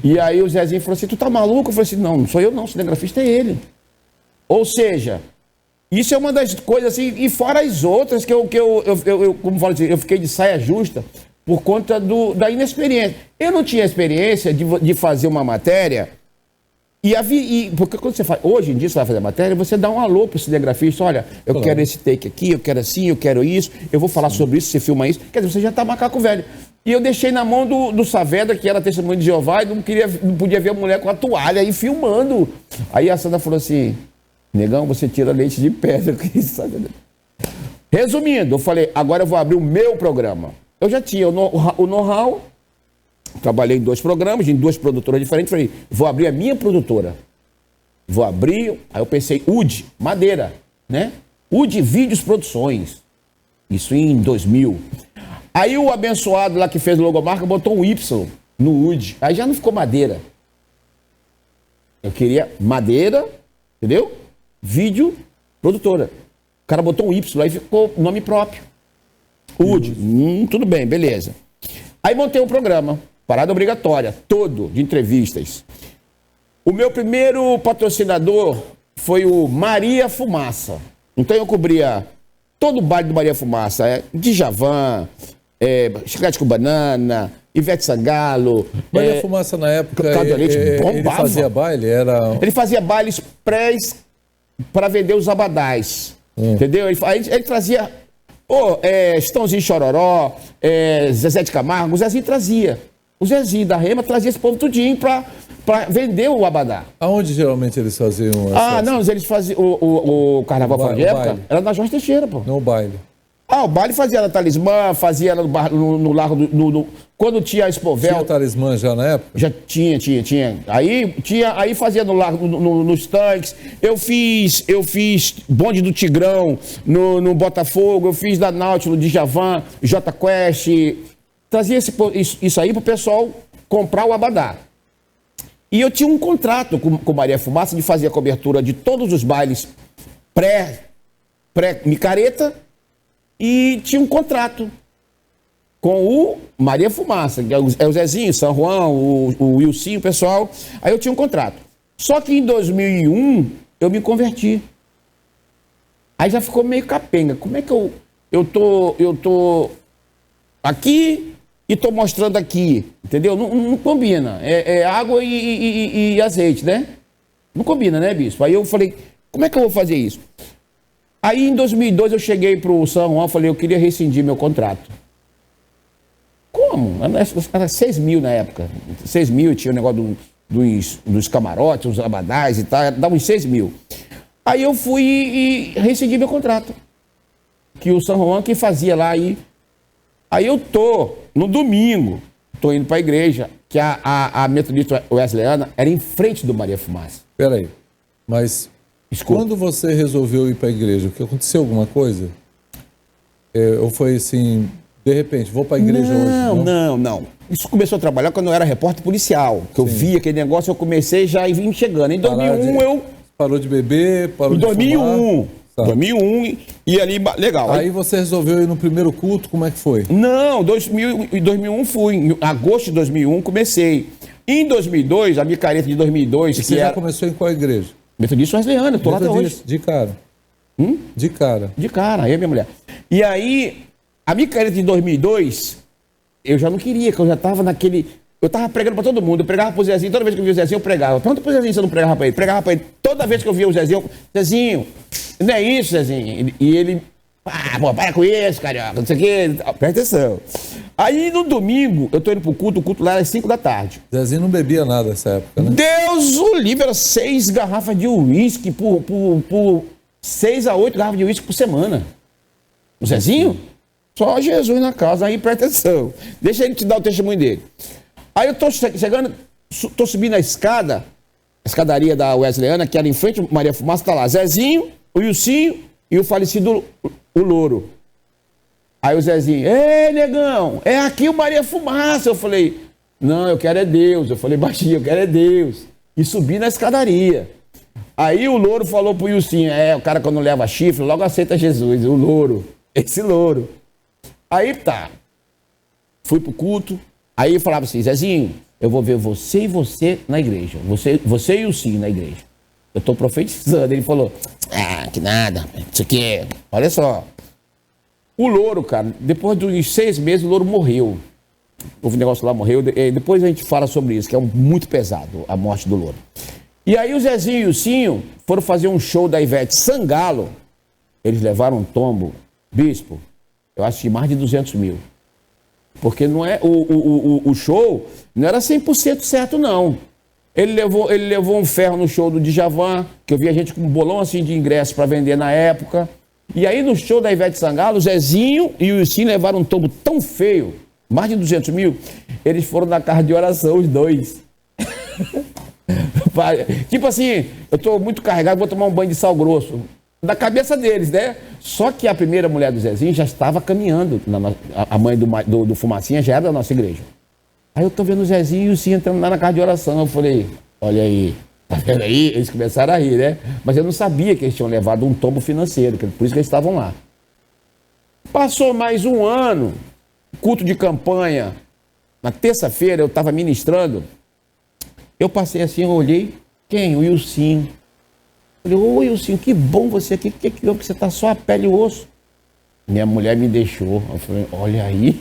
E aí o Zezinho falou assim, tu tá maluco? Eu falei assim, não sou eu não, o cinegrafista é ele. Ou seja, isso é uma das coisas assim, e fora as outras que eu como falo assim, eu fiquei de saia justa por conta da inexperiência. Eu não tinha experiência de fazer uma matéria. Porque quando você faz, hoje em dia você vai fazer a matéria, você dá um alô pro cinegrafista, olha, eu quero esse take aqui, eu quero assim, eu quero isso, eu vou falar sobre isso, você filma isso. Quer dizer, você já tá macaco velho. E eu deixei na mão do Saavedra, que era testemunho de Jeová, e não podia ver a mulher com a toalha aí filmando. Aí a Sandra falou assim, negão, você tira leite de pedra. Resumindo, eu falei, agora eu vou abrir o meu programa. Eu já tinha o know-how. Trabalhei em 2 programas, em 2 produtoras diferentes. Falei, vou abrir a minha produtora. Aí eu pensei, UD, Madeira, né? UD Vídeos Produções. Isso em 2000. Aí o abençoado lá que fez a logomarca botou um Y no UD. Aí já não ficou Madeira. Eu queria Madeira, entendeu? Vídeo Produtora. O cara botou um Y, aí ficou nome próprio. UD. Tudo bem, beleza. Aí montei um programa. Parada obrigatória, todo, de entrevistas. O meu primeiro patrocinador foi o Maria Fumaça. Então eu cobria todo o baile do Maria Fumaça. Djavan, Chiclete com Banana, Ivete Sangalo. Maria Fumaça na época, ele fazia baile? Ele fazia bailes para vender os abadás. Entendeu? Ele trazia Estãozinho Chororó, Zezé de Camargo, o Zezinho trazia. O Zezinho da Rema trazia esse povo tudinho para vender o abadá. Aonde geralmente eles faziam? Eles faziam o carnaval fora de época, era na Jorge Teixeira, pô. No baile. O baile fazia na Talismã, fazia no Largo quando tinha a Expovel. Tinha Talismã já na época? Já tinha. Aí fazia no Largo, nos tanques. Eu fiz bonde do Tigrão no Botafogo, eu fiz da Náutico, de Djavan, J Quest. Trazia isso aí pro pessoal comprar o abadá. E eu tinha um contrato com Maria Fumaça de fazer a cobertura de todos os bailes pré-micareta e tinha um contrato com o Maria Fumaça, que é o Zezinho, São Juan, o Wilson, o pessoal. Aí eu tinha um contrato. Só que em 2001 eu me converti. Aí já ficou meio capenga. Como é que eu tô aqui e tô mostrando aqui, entendeu? Não combina. É água e azeite, né? Não combina, né, bispo? Aí eu falei, como é que eu vou fazer isso? Aí em 2002 eu cheguei pro São Juan e falei, eu queria rescindir meu contrato. Como? Era 6 mil na época. 6 mil, tinha um negócio dos camarotes, os abadás e tal, dava uns 6 mil. Aí eu fui e rescindi meu contrato. Que o São Juan que fazia lá. Aí eu no domingo, tô indo para a igreja, que a Metodista Wesleyana era em frente do Maria Fumaça. Peraí, mas quando você resolveu ir para a igreja, que aconteceu alguma coisa? Ou foi assim, de repente, vou para a igreja hoje? Não. Isso começou a trabalhar quando eu era repórter policial, que eu via aquele negócio, eu comecei já e vim chegando. Em 2001 eu... Parou de beber, parou de fumar? Em 2001. Tá. 2001 e ali, legal. Aí você resolveu ir no primeiro culto, como é que foi? Não, em 2001 fui. Em agosto de 2001 comecei. Em 2002, a micareta de 2002... E você já começou em qual igreja? Metodista Wesleyana, tô lá até hoje. De cara? De cara. De cara, aí a minha mulher. E aí, a micareta de 2002, eu já não queria, que eu já tava naquele... Eu tava pregando pra todo mundo, eu pregava pro Zezinho, toda vez que eu via o Zezinho, eu pregava. Pergunta pro Zezinho se eu não pregava pra ele. Pregava pra ele. Toda vez que eu via o Zezinho, Zezinho, não é isso, Zezinho? E ele, para com isso, carioca, não sei o quê. Presta atenção. Aí no domingo, eu tô indo pro culto, o culto lá era às 5 da tarde. Zezinho não bebia nada nessa época, né? Deus o livre, era 6 garrafas de uísque por 6 a 8 garrafas de uísque por semana. O Zezinho? Só Jesus na casa, aí presta atenção. Deixa ele te dar o testemunho dele. Aí eu tô chegando, tô subindo a escadaria da Wesleyana, que era em frente ao Maria Fumaça, tá lá Zezinho, o Ilcinho e o falecido o Louro. Aí o Zezinho, ei, negão, é aqui o Maria Fumaça. Eu falei, não, eu quero é Deus. Eu falei baixinho, eu quero é Deus. E subi na escadaria. Aí o Louro falou pro Ilcinho, o cara quando leva chifre, logo aceita Jesus, o Louro, esse Louro. Aí tá, fui pro culto. Aí eu falava assim, Zezinho, eu vou ver você e você na igreja. Você e o Sim na igreja. Eu tô profetizando. Ele falou, que nada, isso aqui, olha só. O Louro, cara, depois dos 6 meses, o Louro morreu. Houve um negócio lá, morreu. Depois a gente fala sobre isso, que é muito pesado, a morte do Louro. E aí o Zezinho e o Sim foram fazer um show da Ivete Sangalo. Eles levaram um tombo, bispo, eu acho que mais de 200 mil. Porque não é, o show não era 100% certo, não. Ele levou um ferro no show do Djavan, que eu vi a gente com um bolão assim de ingressos para vender na época. E aí no show da Ivete Sangalo, o Zezinho e o Sim levaram um tombo tão feio, mais de 200 mil, eles foram na casa de oração, os dois. Tipo assim, eu tô muito carregado, vou tomar um banho de sal grosso. Da cabeça deles, né? Só que a primeira mulher do Zezinho já estava caminhando. A mãe do Fumacinha já era da nossa igreja. Aí eu tô vendo o Zezinho e o Sim entrando lá na casa de oração. Eu falei, olha aí, tá vendo aí? Eles começaram a rir, né? Mas eu não sabia que eles tinham levado um tombo financeiro, por isso que eles estavam lá. Passou mais um ano, culto de campanha. Na terça-feira eu estava ministrando. Eu passei assim, eu olhei, quem? O Ilcinho. Falei, ô Ilcinho, que bom você aqui, que você tá só a pele e o osso. Minha mulher me deixou. Eu falei, olha aí.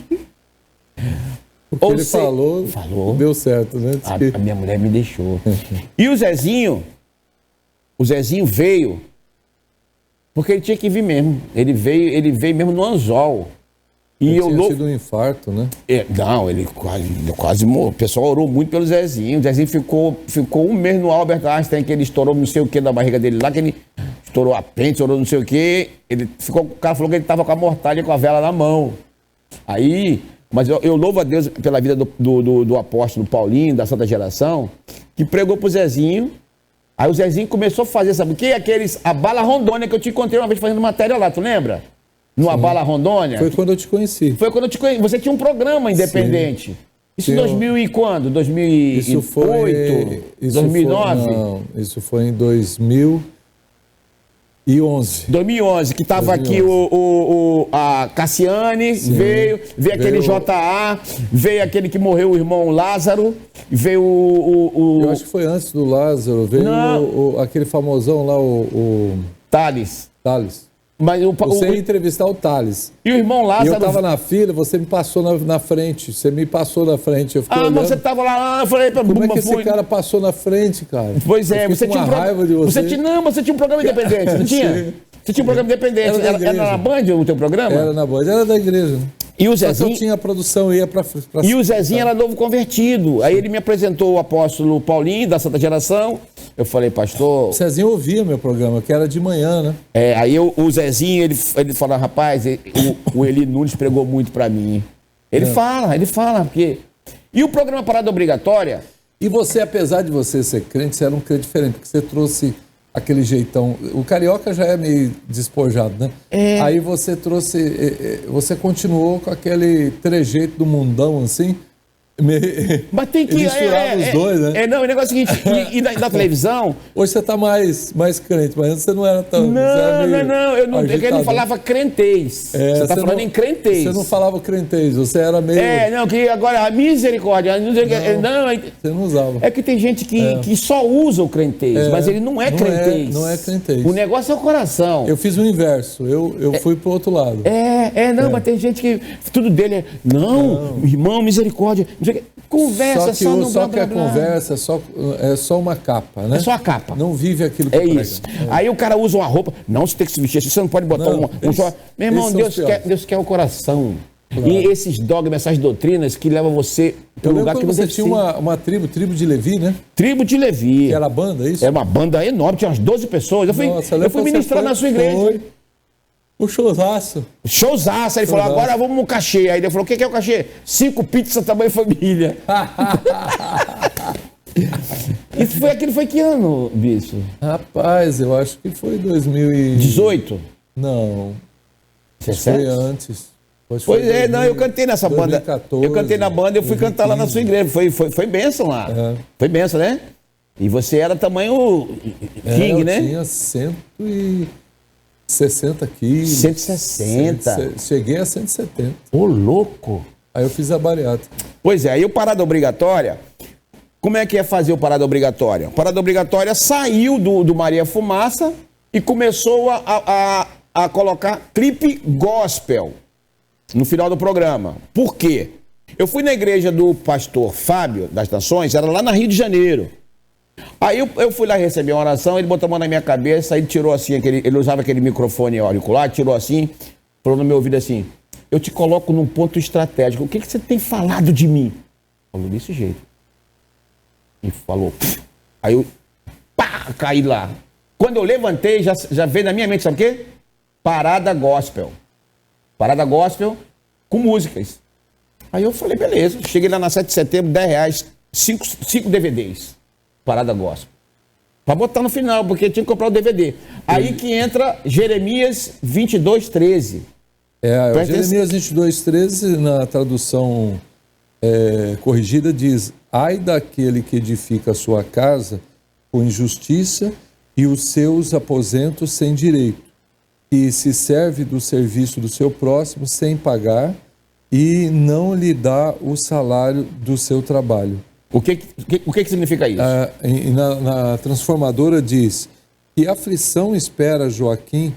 O que ele falou, deu certo, né? A minha mulher me deixou. E o Zezinho veio, porque ele tinha que vir mesmo. Ele veio mesmo no anzol. E ele tinha tido um infarto, né? Não, ele quase morreu. O pessoal orou muito pelo Zezinho. O Zezinho ficou 1 mês no Albert Einstein, que ele estourou não sei o que da barriga dele lá, que ele estourou a pente, estourou não sei o que. O cara falou que ele estava com a mortalha com a vela na mão. Aí, mas eu louvo a Deus pela vida do apóstolo Paulinho, da Santa Geração, que pregou pro Zezinho. Aí o Zezinho começou a fazer, sabe o que? A bala Rondônia, que eu te encontrei uma vez fazendo matéria lá, tu lembra? No Abala Rondônia? Foi quando eu te conheci. Foi quando eu te conheci. Você tinha um programa independente. Sim. Isso em 2000 e quando? 2008? Isso foi... 2009? Não, isso foi em 2011. 2011, que estava aqui a Cassiane, veio aquele JA, veio aquele que morreu, o irmão Lázaro, veio Eu acho que foi antes do Lázaro, veio aquele famosão lá, o Thales. Mas você ia entrevistar o Thales. E o irmão Lázaro... E eu estava na fila, você me passou na frente. Você me passou na frente. Eu fiquei olhando. Mas você estava lá, eu falei... Como é que esse cara passou na frente, cara? Pois é, você tinha raiva de você. Você tinha um programa independente, não tinha? Você tinha um programa independente. Era na Band o teu programa? Era na Band, era da igreja. E o Só que Zezinho, eu tinha a produção, ia para... e o Zezinho era novo convertido. Aí ele me apresentou o apóstolo Paulinho, da Santa Geração. Eu falei, pastor... O Cezinho ouvia meu programa, que era de manhã, né? Aí o Zezinho, ele fala, rapaz, o Eli Nunes pregou muito pra mim. Ele fala, porque... E o programa Parada Obrigatória... E você, apesar de você ser crente, você era um crente diferente, porque você trouxe aquele jeitão... O carioca já é meio despojado, né? Aí você trouxe... Você continuou com aquele trejeito do mundão, assim... Mas tem que... misturava os dois, né? Não, o negócio é o seguinte, e na televisão... Hoje você está mais crente, mas antes você não era tão... Eu não falava crentez. Você está falando em crentez. Você não falava crentez, você era meio... que agora a misericórdia... Você não usava. É que tem gente que só usa o crentez, mas ele não é crentez. Não é crentez. O negócio é o coração. Eu fiz o inverso, eu fui pro outro lado. Mas tem gente que tudo dele é... Não, irmão, misericórdia... Conversa só no blá, blá, blá. A conversa é só uma capa, né? É só a capa. Não vive aquilo que prega. Isso. Aí o cara usa uma roupa, não, você tem que se vestir assim, você não pode botar um short. Meu irmão, Deus quer o coração. Claro. E esses dogmas, essas doutrinas que levam você para um lugar que você tinha uma tribo de Levi, né? Tribo de Levi. Que era a banda, é isso? Era uma banda enorme, tinha umas 12 pessoas. Eu fui ministrar na sua igreja. Foi. O showzaço. Showzaço. Aí ele falou, agora vamos no cachê. Aí ele falou, o que é o cachê? 5 pizzas tamanho família. Aquilo foi que ano, bicho? Rapaz, eu acho que foi 2018. Não. 17? Foi antes. Eu cantei nessa 2014, banda. Eu cantei na banda, eu fui 2015. Cantar lá na sua igreja. Foi bênção lá. Foi bênção, né? E você era tamanho King, né? Eu tinha 160 quilos. 160? Cheguei a 170. Ô, louco! Aí eu fiz a bariátrica. Pois é, aí o Parada Obrigatória, como é que é fazer o Parada Obrigatória? O Parada Obrigatória saiu do Maria Fumaça e começou a colocar clipe gospel no final do programa. Por quê? Eu fui na igreja do pastor Fábio das Nações, era lá na Rio de Janeiro. Aí eu fui lá receber uma oração, ele botou a mão na minha cabeça, aí tirou assim, ele usava aquele microfone auricular, tirou assim, falou no meu ouvido assim, eu te coloco num ponto estratégico, o que você tem falado de mim? Falou desse jeito. E falou, aí eu, caí lá. Quando eu levantei, já veio na minha mente, sabe o quê? Parada gospel. Parada gospel com músicas. Aí eu falei, beleza, cheguei lá na 7 de setembro, R$10, 5 DVDs. Parada gospel. Para botar no final, porque tinha que comprar o DVD. Aí que entra Jeremias 22:13. Jeremias 22:13, na tradução corrigida, diz: ai daquele que edifica a sua casa com injustiça e os seus aposentos sem direito, e se serve do serviço do seu próximo sem pagar e não lhe dá o salário do seu trabalho. O que significa isso? Na transformadora diz que aflição espera Joaquim,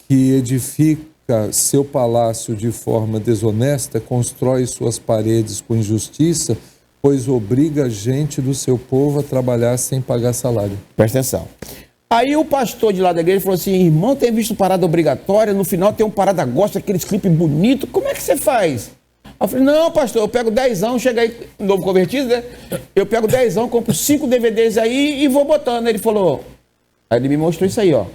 que edifica seu palácio de forma desonesta, constrói suas paredes com injustiça, pois obriga a gente do seu povo a trabalhar sem pagar salário. Presta atenção. Aí o pastor de lá da igreja falou assim, irmão, tem visto Parada Obrigatória, no final tem um Parada Gospel, aqueles clipes bonitos, como é que você faz? Eu falei, não, pastor, eu pego 10, chega aí, novo convertido, né? Eu pego 10, compro 5 DVDs aí e vou botando. Ele falou, aí ele me mostrou isso aí, ó.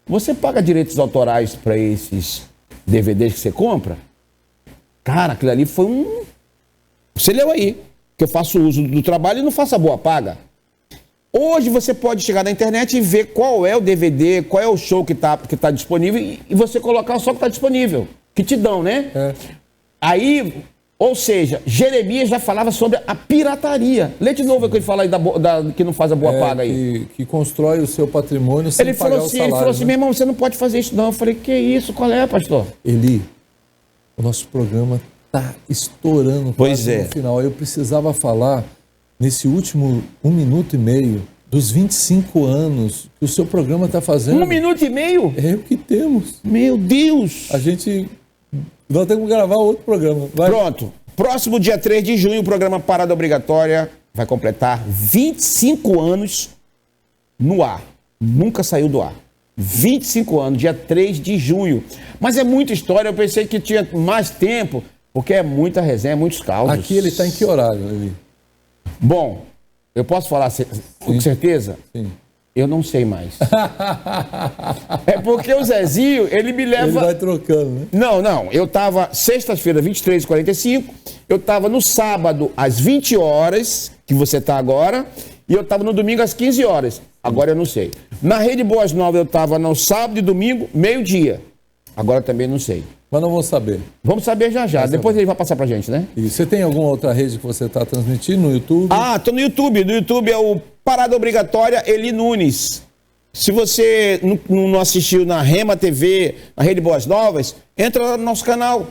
Você paga direitos autorais para esses DVDs que você compra? Cara, aquilo ali foi um... Você leu aí, que eu faço uso do trabalho e não faço a boa paga. Hoje você pode chegar na internet e ver qual é o DVD, qual é o show que tá disponível e você colocar só o que está disponível, que te dão, né? Aí, ou seja, Jeremias já falava sobre a pirataria. Lê de novo o que ele fala aí que não faz a boa paga aí. Que constrói o seu patrimônio sem pagar o salário. Ele falou assim, meu irmão, você não pode fazer isso não. Eu falei, que isso? Qual é, pastor? Eli, o nosso programa está estourando quase no final. Eu precisava falar, nesse último 1 minuto e meio, dos 25 anos que o seu programa está fazendo. 1 minuto e meio? É o que temos. Meu Deus! Nós temos que gravar outro programa. Vai. Pronto. Próximo dia 3 de junho, o programa Parada Obrigatória vai completar 25 anos no ar. Nunca saiu do ar. 25 anos, dia 3 de junho. Mas é muita história, eu pensei que tinha mais tempo, porque é muita resenha, muitos causos. Aqui ele está em que horário, Eli? Bom, eu posso falar com certeza? Sim. Eu não sei mais. É porque o Zezinho, ele me leva... Ele vai trocando, né? Não. Eu tava sexta-feira, 23h45. Eu tava no sábado, às 20 horas, que você tá agora. E eu tava no domingo, às 15 horas. Agora eu não sei. Na Rede Boas Novas, eu tava no sábado e domingo, meio-dia. Agora também não sei. Mas não vou saber. Vamos saber já. Depois ele vai passar pra gente, né? E você tem alguma outra rede que você está transmitindo no YouTube? Ah, tô no YouTube. No YouTube é o Parada Obrigatória Eli Nunes. Se você não assistiu na Rema TV, na Rede Boas Novas, entra lá no nosso canal.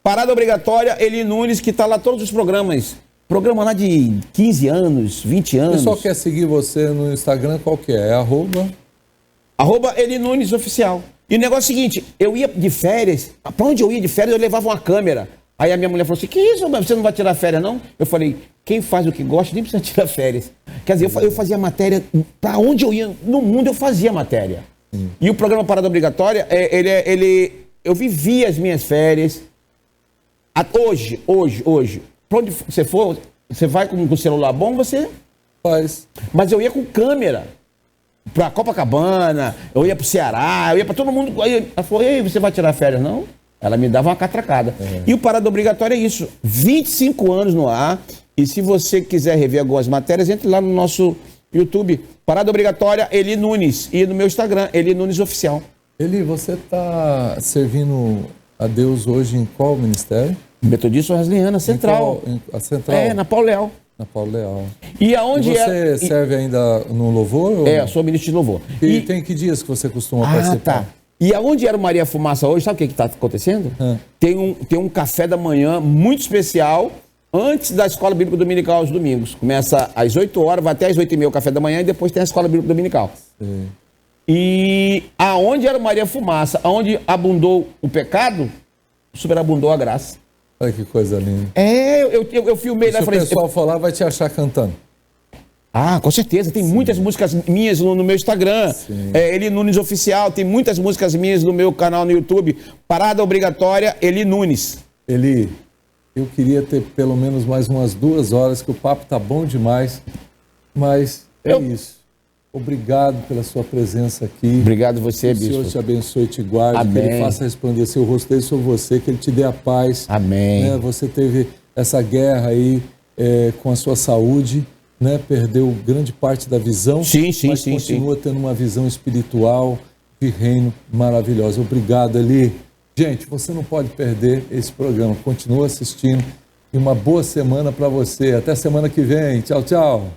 Parada Obrigatória Eli Nunes, que tá lá todos os programas. Programa lá de 15 anos, 20 O anos. pessoal quer seguir você no Instagram, qual que é? É @ Eli Nunes Oficial. E o negócio é o seguinte, eu ia de férias, pra onde eu ia de férias eu levava uma câmera. Aí a minha mulher falou assim, que isso, você não vai tirar férias não? Eu falei, quem faz o que gosta nem precisa tirar férias. Quer dizer, eu fazia matéria, pra onde eu ia no mundo eu fazia matéria. E o programa Parada Obrigatória, eu vivia as minhas férias. Hoje, pra onde você for, você vai com o celular bom, você faz. Mas eu ia com câmera. Pra Copacabana, eu ia pro Ceará, eu ia pra todo mundo. Aí ela falou, ei, você vai tirar férias, não? Ela me dava uma catracada. E o Parada Obrigatória é isso, 25 anos no ar, e se você quiser rever algumas matérias, entre lá no nosso YouTube, Parada Obrigatória Eli Nunes, e no meu Instagram, Eli Nunes Oficial. Eli, você está servindo a Deus hoje em qual ministério? Metodista Wesleyana, Central. A Central? É, na Paulo Leal. Na Paulo Leal. E aonde você serve ainda no louvor? Ou... sou ministro de louvor. E tem que dias que você costuma participar? Tá. E aonde era o Maria Fumaça hoje, sabe o que está acontecendo? Tem um café da manhã muito especial antes da Escola Bíblica Dominical aos domingos. Começa às 8 horas, vai até às 8h30 o café da manhã e depois tem a Escola Bíblica Dominical. Sim. E aonde era o Maria Fumaça, aonde abundou o pecado, superabundou a graça. Olha que coisa linda. Eu filmei lá e falei... Se o pessoal for lá, vai te achar cantando. Ah, com certeza. Tem muitas músicas minhas no meu Instagram. Eli Nunes Oficial. Tem muitas músicas minhas no meu canal no YouTube. Parada Obrigatória Eli Nunes. Eli, eu queria ter pelo menos mais umas 2 horas, que o papo tá bom demais. Mas isso. Obrigado pela sua presença aqui. Obrigado você, bispo. Que o Senhor te abençoe e te guarde. Amém. Que Ele faça resplandecer o rosto dele sobre você, que Ele te dê a paz. Amém. Né? Você teve essa guerra aí com a sua saúde, né? Perdeu grande parte da visão, mas continua tendo uma visão espiritual de reino maravilhosa. Obrigado, Eli. Gente, você não pode perder esse programa. Continua assistindo. E uma boa semana para você. Até semana que vem. Tchau, tchau.